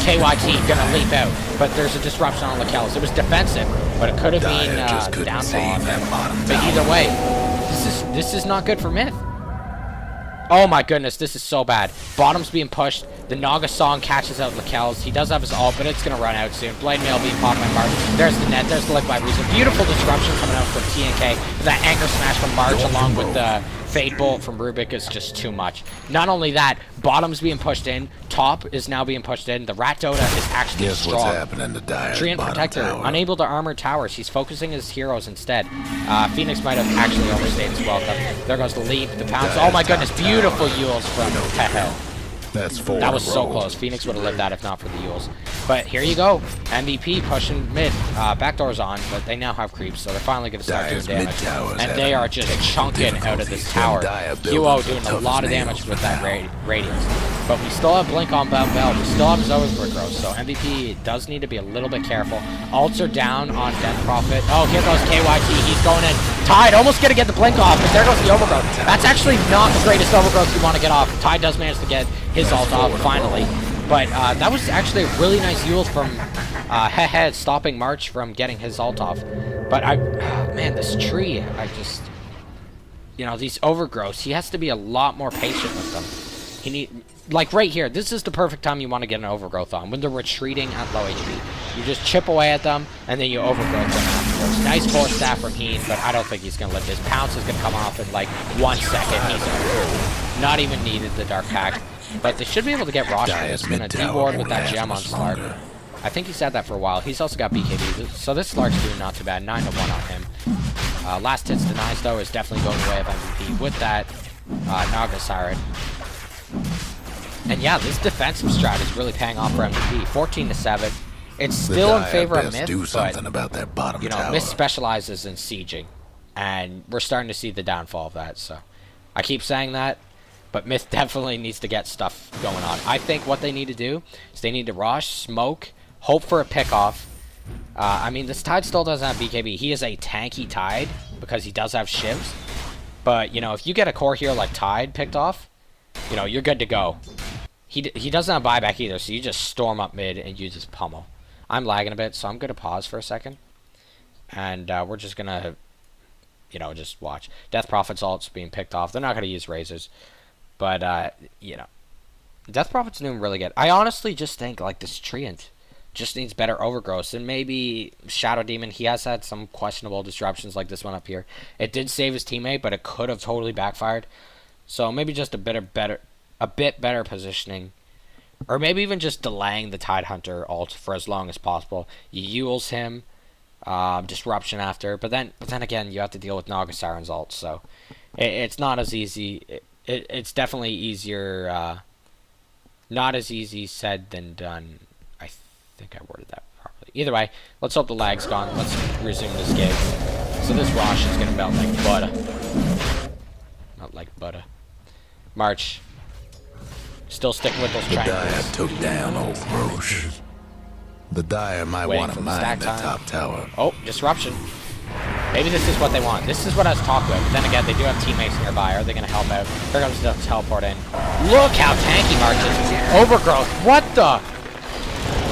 S1: KYT gonna leap out. But there's a disruption on McAllis. It was defensive, but it could have been downfall on him. But either way, this is not good for Myth. Oh my goodness, this is so bad. Bottom's being pushed. The Naga Song catches out McAllis. He does have his ult, but it's going to run out soon. Blade Mail being popped by March. There's the net. There's the lick by Reason. Beautiful disruption coming out from TNK. That anchor smash from March along with the Fade Bolt from Rubik is just too much. Not only that, Bottom's being pushed in. Top is now being pushed in. The Rat Dota is actually strong.
S2: What's happening to
S1: Treant Protector, unable to armor towers. He's focusing his heroes instead. Phoenix might have actually overstayed his welcome. There goes the leap, the pounce. Oh my goodness, beautiful Yules from Hehe.
S2: That's 4
S1: That was so close. Phoenix would have lived that if not for the Yules. But here you go. MVP pushing mid. Backdoor's on, but they now have creeps, so they're finally going to start doing damage. And they are just chunking out of this tower. QO doing a lot of damage with that Radiance. But we still have Blink on Bell. We still have his overgrowth, so MVP does need to be a little bit careful. Ults are down on Death Prophet. Oh, here goes KYT. He's going in. Tide almost going to get the Blink off, but there goes the overgrowth. That's actually not the greatest overgrowth you want to get off. Tide does manage to get his ult off finally. But that was actually a really nice ult from Hehe stopping March from getting his ult off. But man, this tree, you know, these overgrowths, he has to be a lot more patient with them. Like right here, this is the perfect time you want to get an overgrowth on, when they're retreating at low HP. You just chip away at them, and then you overgrowth them afterwards. Nice force staff from Heen, but I don't think he's going to live this. Pounce is going to come off in like 1 second. He's over. Not even needed the Dark Pact. But they should be able to get Rosh. He's going to deboard with that gem on Slark. I think he's had that for a while. He's also got BKB, so this Slark's doing not too bad. 9-1 on him. Last hits denies, though, is definitely going the way of MVP with that Naga Siren. And yeah, this defensive strat is really paying off for MVP. 14-7. It's still in favor of Myth, but, you know, Myth specializes in sieging. And we're starting to see the downfall of that, so. I keep saying that, but Myth definitely needs to get stuff going on. I think what they need to do is they need to rush, smoke, hope for a pickoff. I mean, this Tide still doesn't have BKB. He is a tanky Tide because he does have shivs. But, you know, if you get a core hero like Tide picked off, you know, you're good to go. He doesn't have buyback either, so you just storm up mid and use his pummel. I'm lagging a bit, so I'm going to pause for a second. And we're just going to, you know, just watch. Death Prophet's ult's being picked off. They're not going to use razors. But, you know, Death Prophet's doing really good. I honestly just think, like, this Treant just needs better overgrowths. And maybe Shadow Demon, he has had some questionable disruptions like this one up here. It did save his teammate, but it could have totally backfired. So maybe just a bit better positioning. Or maybe even just delaying the Tide Hunter ult for as long as possible. You Yules him, disruption after. But then again, you have to deal with Naga Siren's ult. So it's not as easy. It's definitely easier, not as easy said than done. I think I worded that properly. Either way, let's hope the lag's gone. Let's resume this game. So this Rosh is going to melt like butter. Not like butter. March. Still sticking with those triangles.
S2: The Dire took down old Roche. The Dire might want to mine the top tower.
S1: Oh, disruption. Maybe this is what they want. This is what I was talking about. But then again, they do have teammates nearby. Are they going to help out? Here comes the teleport in. Look how tanky March is. Overgrowth. What the?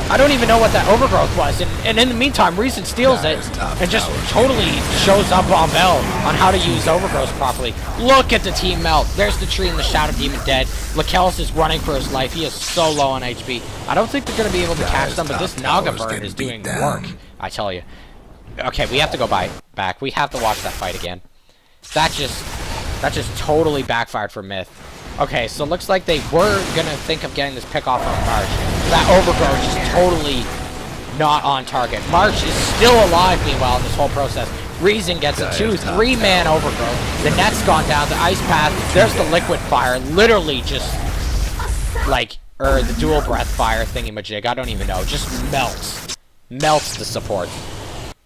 S1: I don't even know what that overgrowth was. And in the meantime, Reason steals it and just totally shows up on Bell on how to use overgrowth properly. Look at the team melt. There's the tree and the Shadow Demon dead. Lakellis is running for his life. He is so low on HP. I don't think they're going to be able to catch them, but this Naga burn is doing work. I tell you. Okay, we have to go back. We have to watch that fight again. That just totally backfired for Myth. Okay, so it looks like they were going to think of getting this pick off on March. That overgrowth is totally not on target. March is still alive, meanwhile, in this whole process. Reason gets a 2-3 man overgrowth. The net's gone down. The ice path. There's the liquid fire. Literally just, like, or the dual breath fire thingy-majig. I don't even know. Just melts. Melts the support.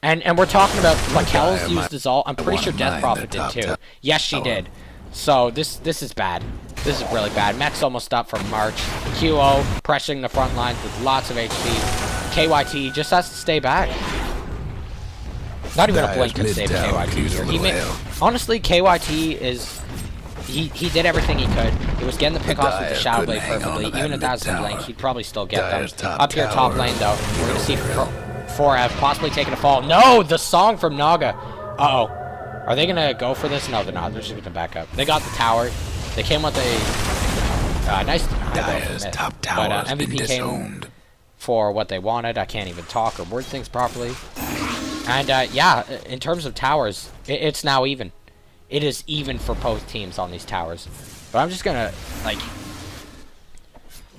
S1: And we're talking about Lakel's used his ult. I'm pretty sure Death Prophet did too. Yes, she did. So this is bad. This is really bad. Mech's almost up from March. QO pressuring the front lines with lots of HP. KYT just has to stay back. Not even a blink could save KYT here. Honestly, KYT is... He did everything he could. He was getting the pick-offs with the Shadow Blade perfectly. Even if that was a blink, he'd probably still get them. Up here top lane, though, we're going to see 4F possibly taking a fall. No! The song from Naga! Uh-oh. Are they going to go for this? No, they're not. They're just going to back up. They got the tower. They came with a nice high from it. But MVP came for what they wanted. I can't even talk or word things properly. And, yeah, in terms of towers, it's now even. It is even for both teams on these towers. But I'm just gonna, like...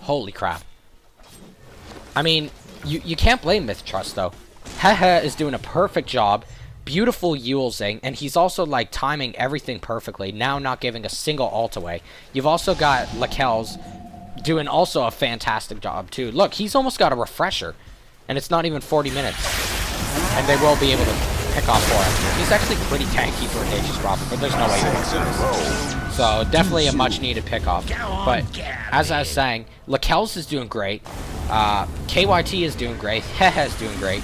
S1: Holy crap. I mean, you can't blame Mith.Trust, though. Hehe is doing a perfect job. Beautiful Yulesing. And he's also, like, timing everything perfectly. Now not giving a single ult away. You've also got Lakel's doing also a fantastic job, too. Look, he's almost got a refresher. And it's not even 40 minutes. And they will be able to pick off for him. He's actually pretty tanky for a Nature's Prophet, but there's no way he wins this. So, definitely a much-needed pick-off. But, as I was saying, Lakel's is doing great. KYT is doing great. Hehe is doing great.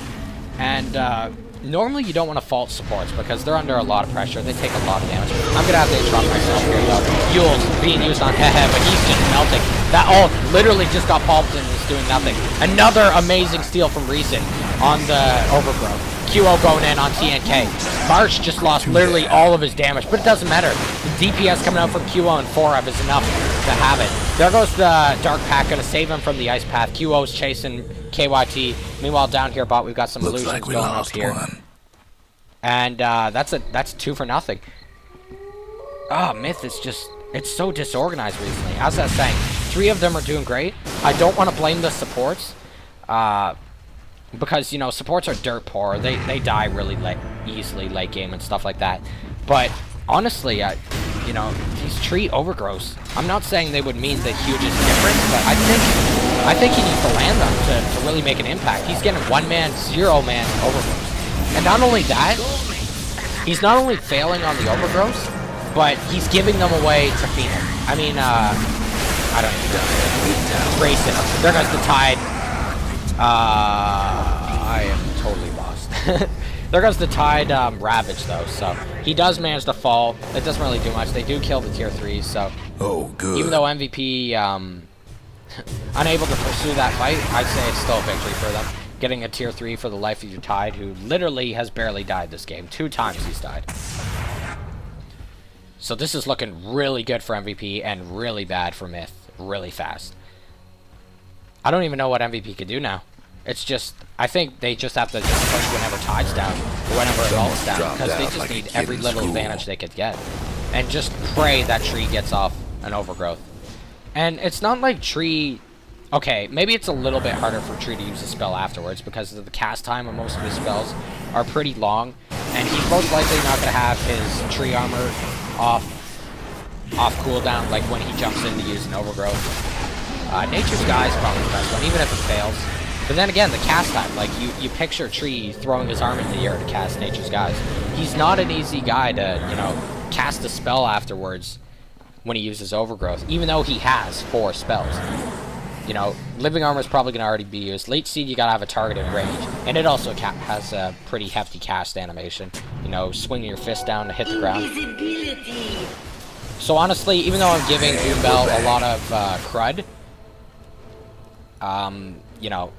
S1: And, normally you don't want to fault supports because they're under a lot of pressure. They take a lot of damage. I'm going to have to interrupt myself here, though. Yule's being used on Hehe, but he's just melting. That ult literally just got pulped and is doing nothing. Another amazing steal from Reason on the overgrowth. QO going in on TNK. March just lost literally all of his damage, but it doesn't matter. The DPS coming out from QO and 4F is enough to have it. There goes the Dark Pack, going to save him from the Ice Path. QO's chasing KYT. Meanwhile, down here, bot, we've got some illusions like going up here. And that's 2 for nothing. Oh, Myth is just... It's so disorganized recently. As I was saying, 3 of them are doing great. I don't want to blame the supports. Because, you know, supports are dirt poor. They die really easily late game and stuff like that. But, honestly, you know, these tree overgrowths, I'm not saying they would mean the hugest difference, but I think he needs to land them to really make an impact. He's getting 1-man, 0-man overgrowths. And not only that, he's not only failing on the overgrowths, but he's giving them away to Phoenix. I mean, I don't know. Racing. There goes the Tide. I am totally lost. There goes the Tide Ravage, though, so he does manage to fall. It doesn't really do much. They do kill the tier 3s, so even though MVP unable to pursue that fight, I'd say it's still a victory for them. Getting a tier 3 for the life of your Tide, who literally has barely died this game. 2 times he's died. So this is looking really good for MVP and really bad for Myth. Really fast. I don't even know what MVP could do now. It's just, I think they just have to just push whenever Tide's down, or whenever it ult's down, because they just need every little advantage they could get. And just pray that Tree gets off an overgrowth. And it's not like Tree... Okay, maybe it's a little bit harder for Tree to use a spell afterwards, because the cast time of most of his spells are pretty long, and he's most likely not going to have his Tree armor off cooldown, like when he jumps in to use an overgrowth. Nature's Guy is probably the best one, even if it fails. But then again, the cast time, like, you picture Tree throwing his arm in the air to cast Nature's Guys. He's not an easy guy to, you know, cast a spell afterwards when he uses Overgrowth, even though he has 4 spells. You know, Living Armor is probably going to already be used. Late Seed, you got to have a targeted range. And it also has a pretty hefty cast animation. You know, swinging your fist down to hit the ground. So honestly, even though I'm giving Doombell a lot of crud, you know,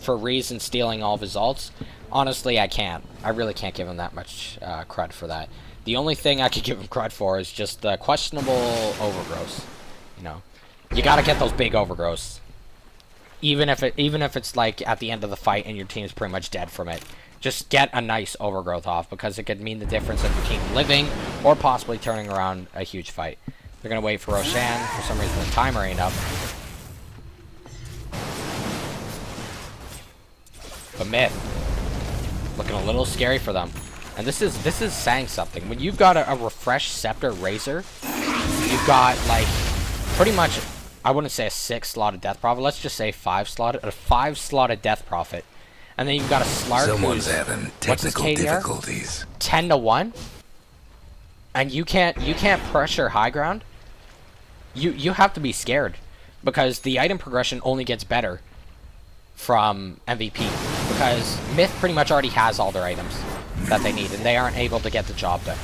S1: for Reason stealing all of his ults, honestly, I can't. I really can't give him that much crud for that. The only thing I could give him crud for is just the questionable overgrowths. You know, you gotta get those big overgrowths, even if it's like at the end of the fight and your team's pretty much dead from it. Just get a nice overgrowth off, because it could mean the difference of your team living or possibly turning around a huge fight. They're gonna wait for Roshan. For some reason, the timer ain't up. But Myth, looking a little scary for them. And this is saying something. When you've got a refreshed Scepter Razor, you've got like pretty much, I wouldn't say a 6-slotted Death Prophet. Let's just say 5-slotted, a 5-slotted Death Prophet. And then you've got a Slark.
S2: Someone's having technical difficulties.
S1: 10-1. And you can't pressure high ground. You have to be scared, because the item progression only gets better from MVP, because Myth pretty much already has all their items that they need, and they aren't able to get the job done.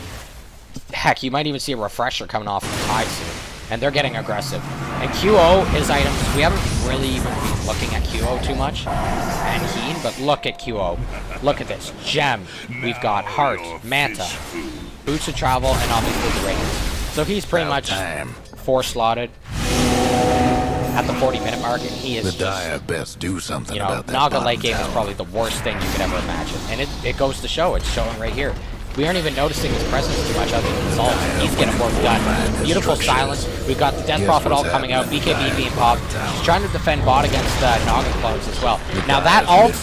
S1: Heck, you might even see a refresher coming off the tide soon, and they're getting aggressive. And QO, his items, we haven't really even been looking at QO too much, and Heen, but look at QO. Look at this. Gem. We've got Heart, Manta, Boots of Travel, and obviously the Rings. So he's pretty much 4-slotted at the 40-minute mark, and he is
S2: the Dire best do something about that.
S1: Naga late game is probably the worst thing you could ever imagine, and it goes to show. It's showing right here. We aren't even noticing his presence too much other than his ult. He's getting work done. Beautiful silence. We've got the Death Prophet ult coming out. BKB being popped. She's trying to defend bot against Naga clones as well. Now that ult,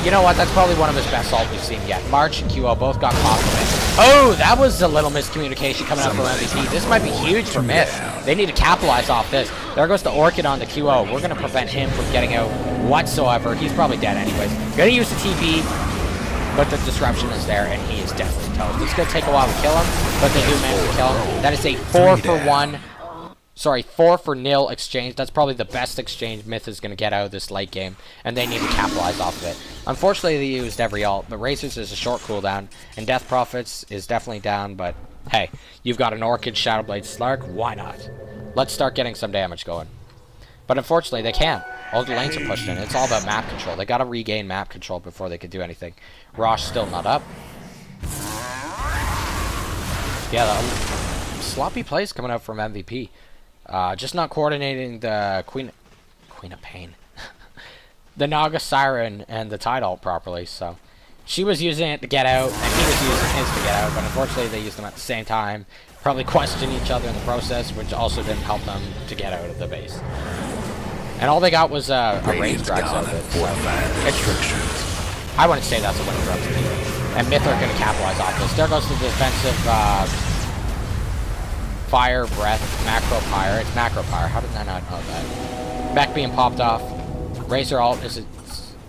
S1: you know what? That's probably one of his best ult we've seen yet. March and QO both got caught from it. Oh, that was a little miscommunication coming out from MVP. This might be huge for Myth. They need to capitalize off this. There goes the Orchid on the QO. We're going to prevent him from getting out whatsoever. He's probably dead anyways. Going to use the TP, but the disruption is there, and he is definitely toast. It's going to take a while to kill him, but they do manage to kill him. That is a 4-for-1. Sorry, 4-for-0 exchange. That's probably the best exchange Myth is going to get out of this late game, and they need to capitalize off of it. Unfortunately, they used every ult, but Razors is a short cooldown, and Death Prophets is definitely down, but hey, you've got an Orchid, Shadowblade, Slark, why not? Let's start getting some damage going. But unfortunately, they can't. All the lanes are pushed in. It's all about map control. They got to regain map control before they can do anything. Rosh still not up. Yeah, sloppy plays coming out from MVP. Just not coordinating the Queen of Pain. The Naga Siren and the Tide ult properly, so she was using it to get out, and he was using his to get out, but unfortunately they used them at the same time. Probably questioned each other in the process, which also didn't help them to get out of the base. And all they got was a range drag out of it. So I wouldn't say that's a winning recipe. And Myth are going to capitalize off this. There goes the defensive Fire, Breath, Macro Pyre. It's Macro Pyre. How did I not know that? Beck being popped off. Razor ult is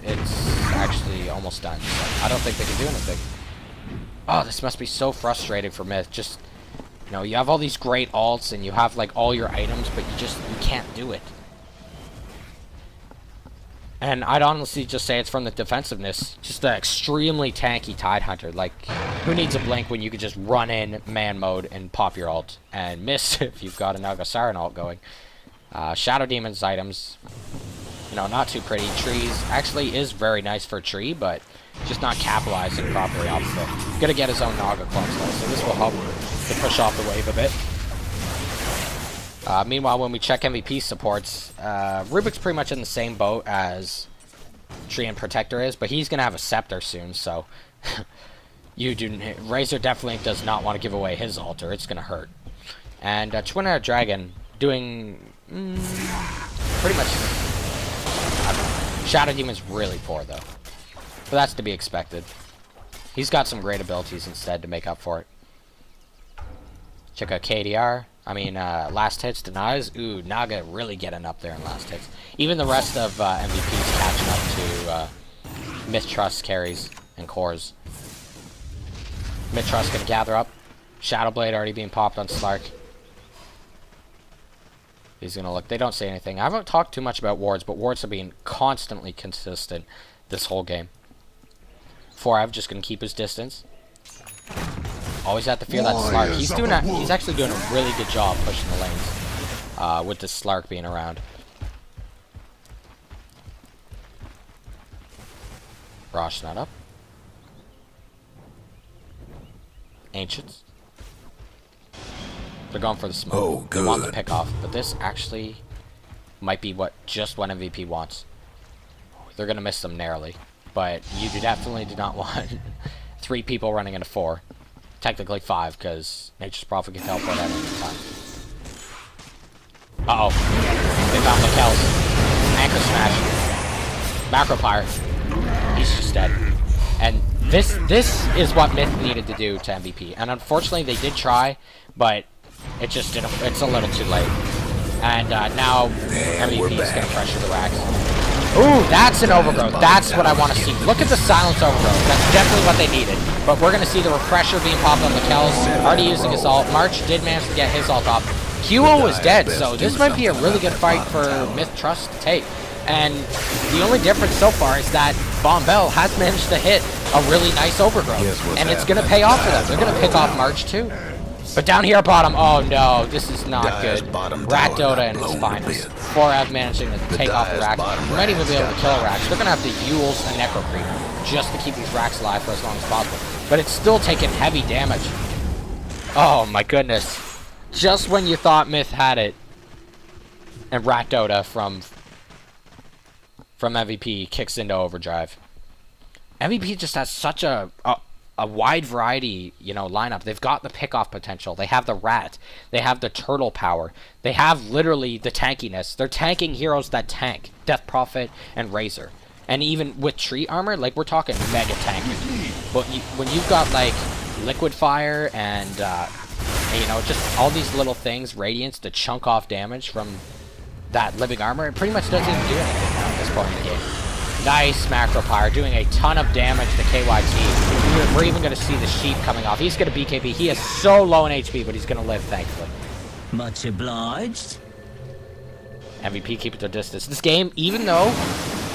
S1: it's actually almost done. So I don't think they can do anything. Oh, this must be so frustrating for Myth. Just, you know, you have all these great ults and you have like all your items, but you can't do it. And I'd honestly just say it's from the defensiveness. Just an extremely tanky Tidehunter. Like, who needs a blink when you could just run in man mode and pop your ult and miss if you've got a Naga Siren ult going. Shadow Demon's items, you know, not too pretty. Trees actually is very nice for a tree, but just not capitalizing properly off of it. Gonna get his own Naga clones though, so this will help to push off the wave a bit. Meanwhile, when we check MVP supports, Rubik's pretty much in the same boat as Tree and Protector is, but he's going to have a Scepter soon, so Razor definitely does not want to give away his ult, or it's going to hurt. And Twin-Eyed Dragon doing pretty much, I don't know. Shadow Demon's really poor, though. But that's to be expected. He's got some great abilities instead to make up for it. Check out KDR. I mean, last hits denies. Ooh, Naga really getting up there in last hits. Even the rest of MVP's catching up to Mith.Trust carries and cores. Mith.Trust gonna gather up. Shadowblade already being popped on Slark. He's gonna look. They don't say anything. I haven't talked too much about wards, but wards have been constantly consistent this whole game. 4Ev just gonna keep his distance. Always have to fear that Slark. He's actually doing a really good job pushing the lanes with the Slark being around. Rosh not up. Ancients. They're going for the smoke.
S2: Oh, good.
S1: They want the pick off, but this actually might be what MVP wants. They're gonna miss them narrowly, but you definitely do not want 3 people running into 4. Technically 5, because Nature's Prophet can teleport at any time. Uh-oh. They found Mikkel's. Anchor Smash. Macro Pyre. He's just dead. And this is what Myth needed to do to MVP. And unfortunately, they did try, but it just didn't. It's a little too late. And now MVP is going to pressure the racks. Ooh, that's an overgrowth. That's what I want to see. Look at the silence overgrowth. That's definitely what they needed. But we're going to see the refresher being popped on Mikkel's. Already using his ult. March did manage to get his ult off. QO is dead, so this might be a really good fight for Mith.Trust to take. And the only difference so far is that Bombell has managed to hit a really nice overgrowth. And it's going to pay off for them. They're going to pick off March too. But down here at bottom, oh no, this is not good. Rat Dota and his finest. 4F managing to take off the racks. We might even be able to kill a racks. They're going to have to Yules and Necro Creep just to keep these racks alive for as long as possible. But it's still taking heavy damage. Oh my goodness. Just when you thought Myth had it, and Rat Dota from MVP kicks into overdrive. MVP just has such a wide variety, you know, lineup. They've got the pick-off potential. They have the Rat. They have the Turtle power. They have literally the tankiness. They're tanking heroes that tank. Death Prophet and Razor. And even with Tree Armor, like, we're talking mega tanking. But when you've got, like, Liquid Fire and, you know, just all these little things, Radiance, to chunk off damage from that Living Armor, it pretty much doesn't even do anything now at this point in the game. Nice Macro Pyre, doing a ton of damage to KYT. We're even going to see the Sheep coming off. He's going to BKB. He is so low in HP, but he's going to live, thankfully.
S4: Much obliged.
S1: MVP keep it their distance. This game, even though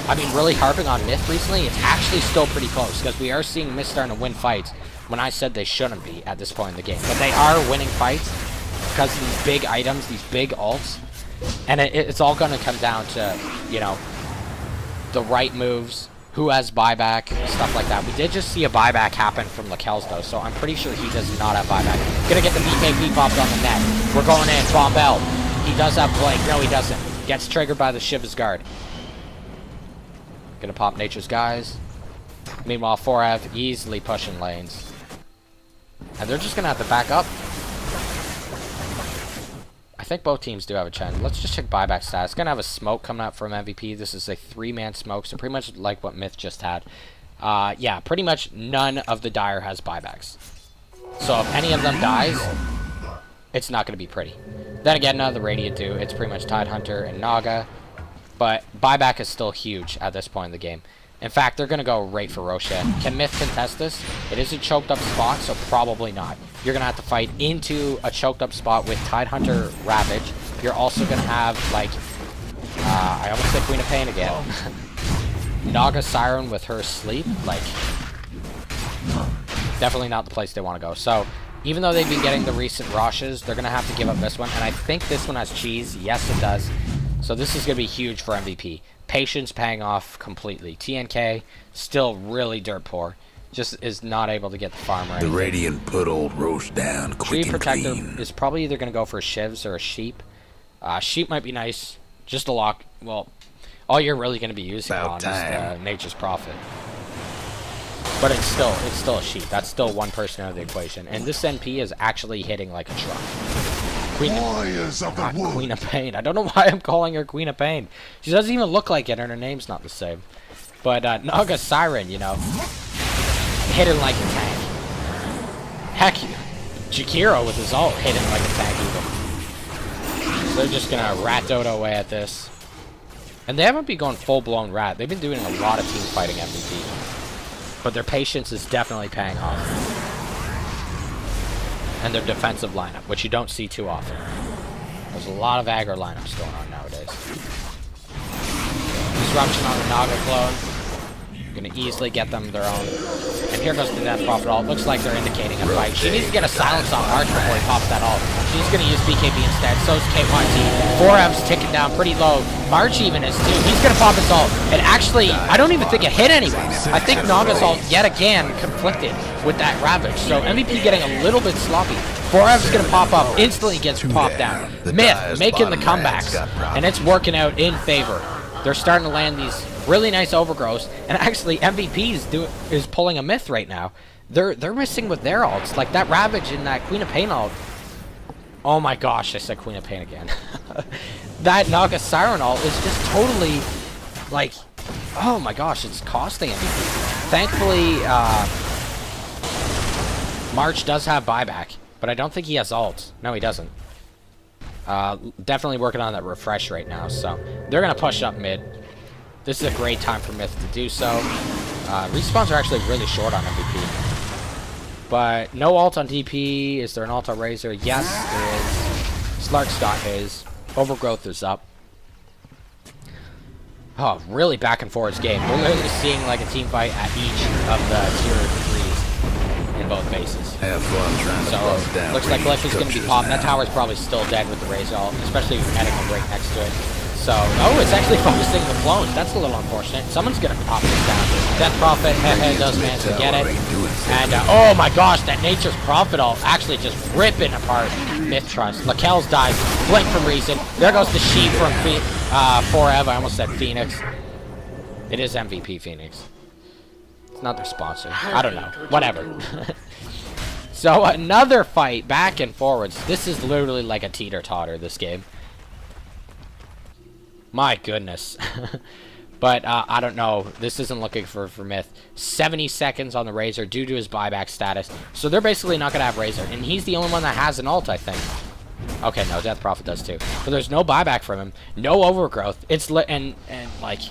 S1: I've been really harping on Myth recently, it's actually still pretty close, because we are seeing Myth starting to win fights when I said they shouldn't be at this point in the game. But they are winning fights because of these big items, these big ults. And it's all going to come down to, you know, the right moves, who has buyback, stuff like that. We did just see a buyback happen from Mikkel's though, so I'm pretty sure he does not have buyback. Gonna get the BKB popped on the net. We're going in. Bombell. He does have Blink. No, he doesn't. Gets triggered by the Shiva's Guard. Gonna pop Nature's Guys. Meanwhile, 4F easily pushing lanes. And they're just gonna have to back up. I think both teams do have a chance. Let's just check buyback stats. Gonna have a smoke coming out from MVP. This is a 3-man smoke, so pretty much like what Myth just had. Yeah, pretty much none of the Dire has buybacks. So if any of them dies, it's not gonna be pretty. Then again, none of the Radiant do. It's pretty much Tidehunter and Naga. But buyback is still huge at this point in the game. In fact, they're going to go right for Roshan. Can Myth contest this? It is a choked up spot, so probably not. You're going to have to fight into a choked up spot with Tidehunter Ravage. You're also going to have, like, I almost said Queen of Pain again. Naga Siren with her Sleep. Like, definitely not the place they want to go. So, even though they've been getting the recent Roshes, they're going to have to give up this one. And I think this one has cheese. Yes, it does. So this is going to be huge for MVP. Patience paying off completely. TNK still really dirt poor. Just is not able to get the farm right.
S2: The Radiant put old Roche down quick
S1: Tree
S2: and
S1: Protector
S2: clean.
S1: is probably either going to go for Shivs or a Sheep. Sheep might be nice. Just a lock. Well, all you're really going to be using on is Nature's Prophet. But it's still a Sheep. That's still one person out of the equation. And this NP is actually hitting like a truck. Queen of Pain. I don't know why I'm calling her Queen of Pain. She doesn't even look like it, and her name's not the same. But Naga Siren, you know, hitting like a tank. Heck, Jakiro with his ult hitting like a tank even. So they're just gonna rat Dota away at this. And they haven't been going full-blown rat. They've been doing a lot of team fighting MVP. But their patience is definitely paying off. And their defensive lineup, which you don't see too often. There's a lot of aggro lineups going on nowadays. Disruption on the Naga clone. Gonna easily get them their own. And here goes the Death Prophet ult. Looks like they're indicating a fight. She needs to get a silence on March before he pops that ult. She's gonna use BKB instead. So's KYT. 4M's ticking down pretty low. March even is too. He's gonna pop his ult. And actually, I don't even think it hit anyone. I think Naga's ult yet again conflicted with that Ravage. So MVP getting a little bit sloppy. 4F's gonna pop up. Instantly gets popped down. Myth making the comebacks. And it's working out in favor. They're starting to land these really nice overgrowths, and actually MVP is pulling a Myth right now, they're missing with their ults. Like that Ravage and that Queen of Pain ult. Oh my gosh, I said Queen of Pain again. That Naga Siren ult is just totally, like, oh my gosh, it's costing MVP. Thankfully, March does have buyback, but I don't think he has ult. No, he doesn't. Definitely working on that refresh right now, so they're going to push up mid. This is a great time for Myth to do so. Respawns are actually really short on MVP. But no ult on DP. Is there an ult on Razor? Yes, there is. Slark's got his. Overgrowth is up. Oh, really back and forth game. We're literally seeing like a team fight at each of the tier 3s in both bases.
S2: Have fun trying to bust down.
S1: Looks like Glyph is going to be popped. That tower's probably still dead with the Razor ult, especially adding a break next to it. So, oh, it's actually focusing the clones. That's a little unfortunate. Someone's going to pop this down. Death Prophet, does manage to get it. And, oh my gosh, that Nature's Prophet ult actually just ripping apart Mith.Trust. Lakel's dies. Blink from Reason. There goes the sheep from Forever. I almost said Phoenix. It is MVP.Phoenix. It's not their sponsor. I don't know. Whatever. So, another fight back and forwards. This is literally like a teeter-totter, this game. My goodness. But I don't know. This isn't looking for Myth. 70 seconds on the Razor due to his buyback status. So they're basically not going to have Razor. And he's the only one that has an ult, I think. Okay, no, Death Prophet does too. But there's no buyback from him. No overgrowth. It's and like,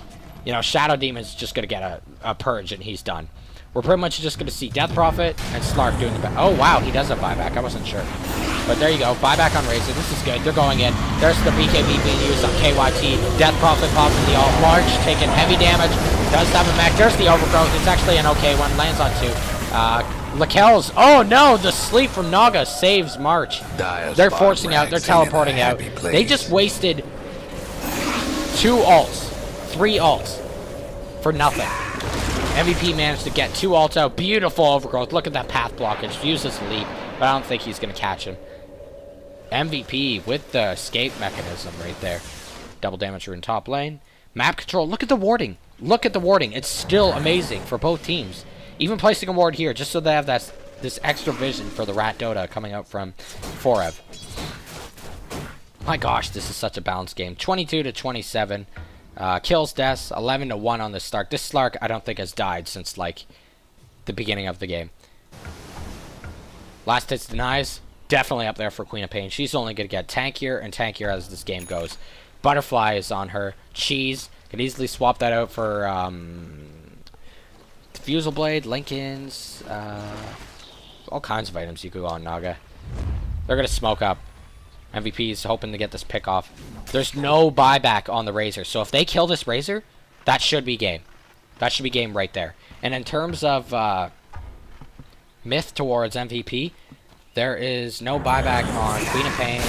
S1: you know, Shadow Demon's just going to get a purge and he's done. We're pretty much just going to see Death Prophet and Slark doing the back. Oh, wow, he does have buyback. I wasn't sure. But there you go. Buyback on Razor. This is good. They're going in. There's the BKB being used on KYT. Death Prophet pops in the ult. Large, taking heavy damage. Does have a mech. There's the overgrowth. It's actually an okay one. Lands on 2. Lakel's. Oh, no. The sleep from Naga saves March. They're forcing out. They're teleporting out. They just wasted 2 ults. 3 ults. For nothing. MVP managed to get 2 ults out. Beautiful overgrowth. Look at that path blockage. Uses leap, but I don't think he's going to catch him. MVP with the escape mechanism right there. Double damage in top lane. Map control. Look at the warding. Look at the warding. It's still amazing for both teams. Even placing a ward here just so they have this extra vision for the Rat Dota coming out from Forev. My gosh, this is such a balanced game. 22-27. Kills, deaths, 11-1 on the Stark. This Slark, I don't think, has died since, like, the beginning of the game. Last hits denies, definitely up there for Queen of Pain. She's only going to get tankier and tankier as this game goes. Butterfly is on her. Cheese, could easily swap that out for, Fusel Blade, Lincolns, all kinds of items you could go on Naga. They're going to smoke up. MVP is hoping to get this pick off. There's no buyback on the Razor. So if they kill this Razor, that should be game. That should be game right there. And in terms of Myth towards MVP, there is no buyback on Queen of Pain.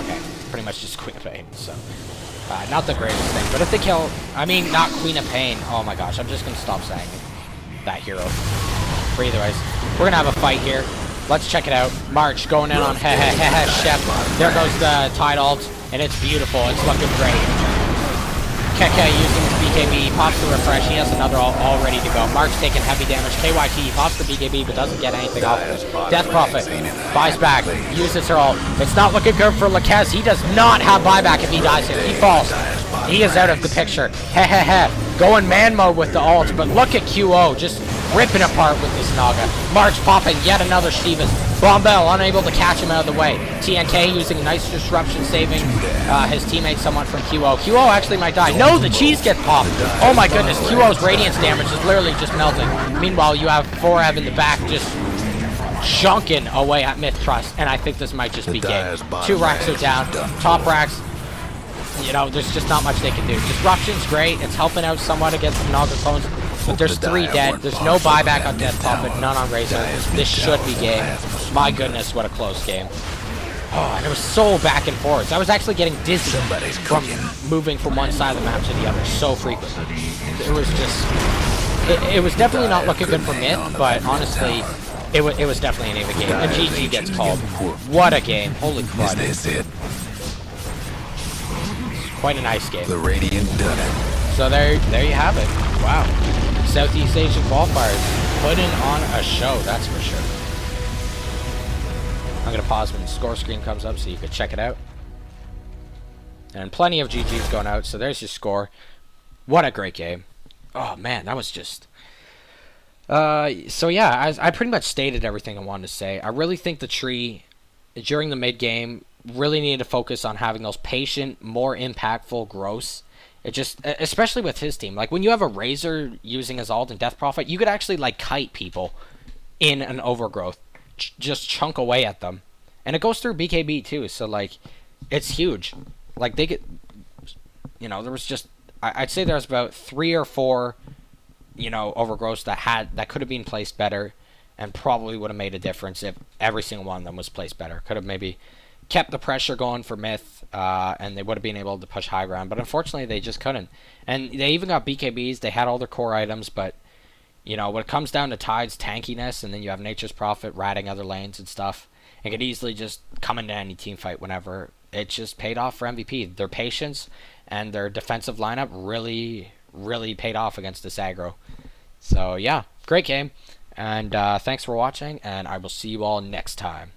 S1: Okay, pretty much just Queen of Pain. So not the greatest thing. But if they kill, I mean, not Queen of Pain. Oh my gosh, I'm just going to stop saying that hero. For either ways, we're going to have a fight here. Let's check it out. March going in on Shep. There goes the Tide ult, and it's beautiful. It's looking great. Keke using his BKB, pops the refresh. He has another ult all ready to go. March taking heavy damage. KYT pops the BKB, but doesn't get anything off. Death Prophet buys back, uses her ult. It's not looking good for Laquez. He does not have buyback if he dies here. He falls. He is out of the picture. Going man mode with the ult, but look at QO just ripping apart with this Naga. March popping yet another Shivas. Bombell unable to catch him out of the way. TNK using nice disruption, saving his teammate somewhat from QO. QO actually might die. No, the cheese gets popped. Oh my goodness, QO's radiance damage is literally just melting. Meanwhile, you have Forev in the back just chunking away at Mith.Trust, and I think this might just be game. 2 racks are down. Top racks, you know, there's just not much they can do. Disruption's great. It's helping out somewhat against the Naga clones. But there's 3 dead. There's no buyback on Death Prophet, none on Razor. This should be game. My goodness, what a close game. Oh, and it was so back and forth. I was actually getting dizzy from moving from one side of the map to the other so frequently. It was just... It was definitely not looking good for Myth, but honestly, it was definitely an even game. And GG gets called. What a game. Holy crud. Quite a nice game.
S2: The Radiant done it.
S1: So there you have it. Wow. Southeast Asian Qualifiers putting on a show, that's for sure. I'm going to pause when the score screen comes up so you can check it out. And plenty of GGs going out, so there's your score. What a great game. Oh, man, that was just... so, yeah, I pretty much stated everything I wanted to say. I really think the tree, during the mid-game, really needed to focus on having those patient, more impactful growths. It just, especially with his team, like when you have a Razor using his ult and Death Prophet, you could actually like kite people in an overgrowth, just chunk away at them, and it goes through BKB too. So like, it's huge. Like they get, there was just, I'd say there was about 3 or 4, overgrowths that could have been placed better, and probably would have made a difference if every single one of them was placed better. Could have maybe kept the pressure going for Myth, and they would have been able to push high ground, but unfortunately they just couldn't. And they even got BKBs, they had all their core items, but when it comes down to Tide's tankiness, and then you have Nature's Prophet ratting other lanes and stuff, it could easily just come into any team fight whenever. It just paid off for MVP. Their patience and their defensive lineup really, really paid off against this aggro. So yeah, great game, and thanks for watching, and I will see you all next time.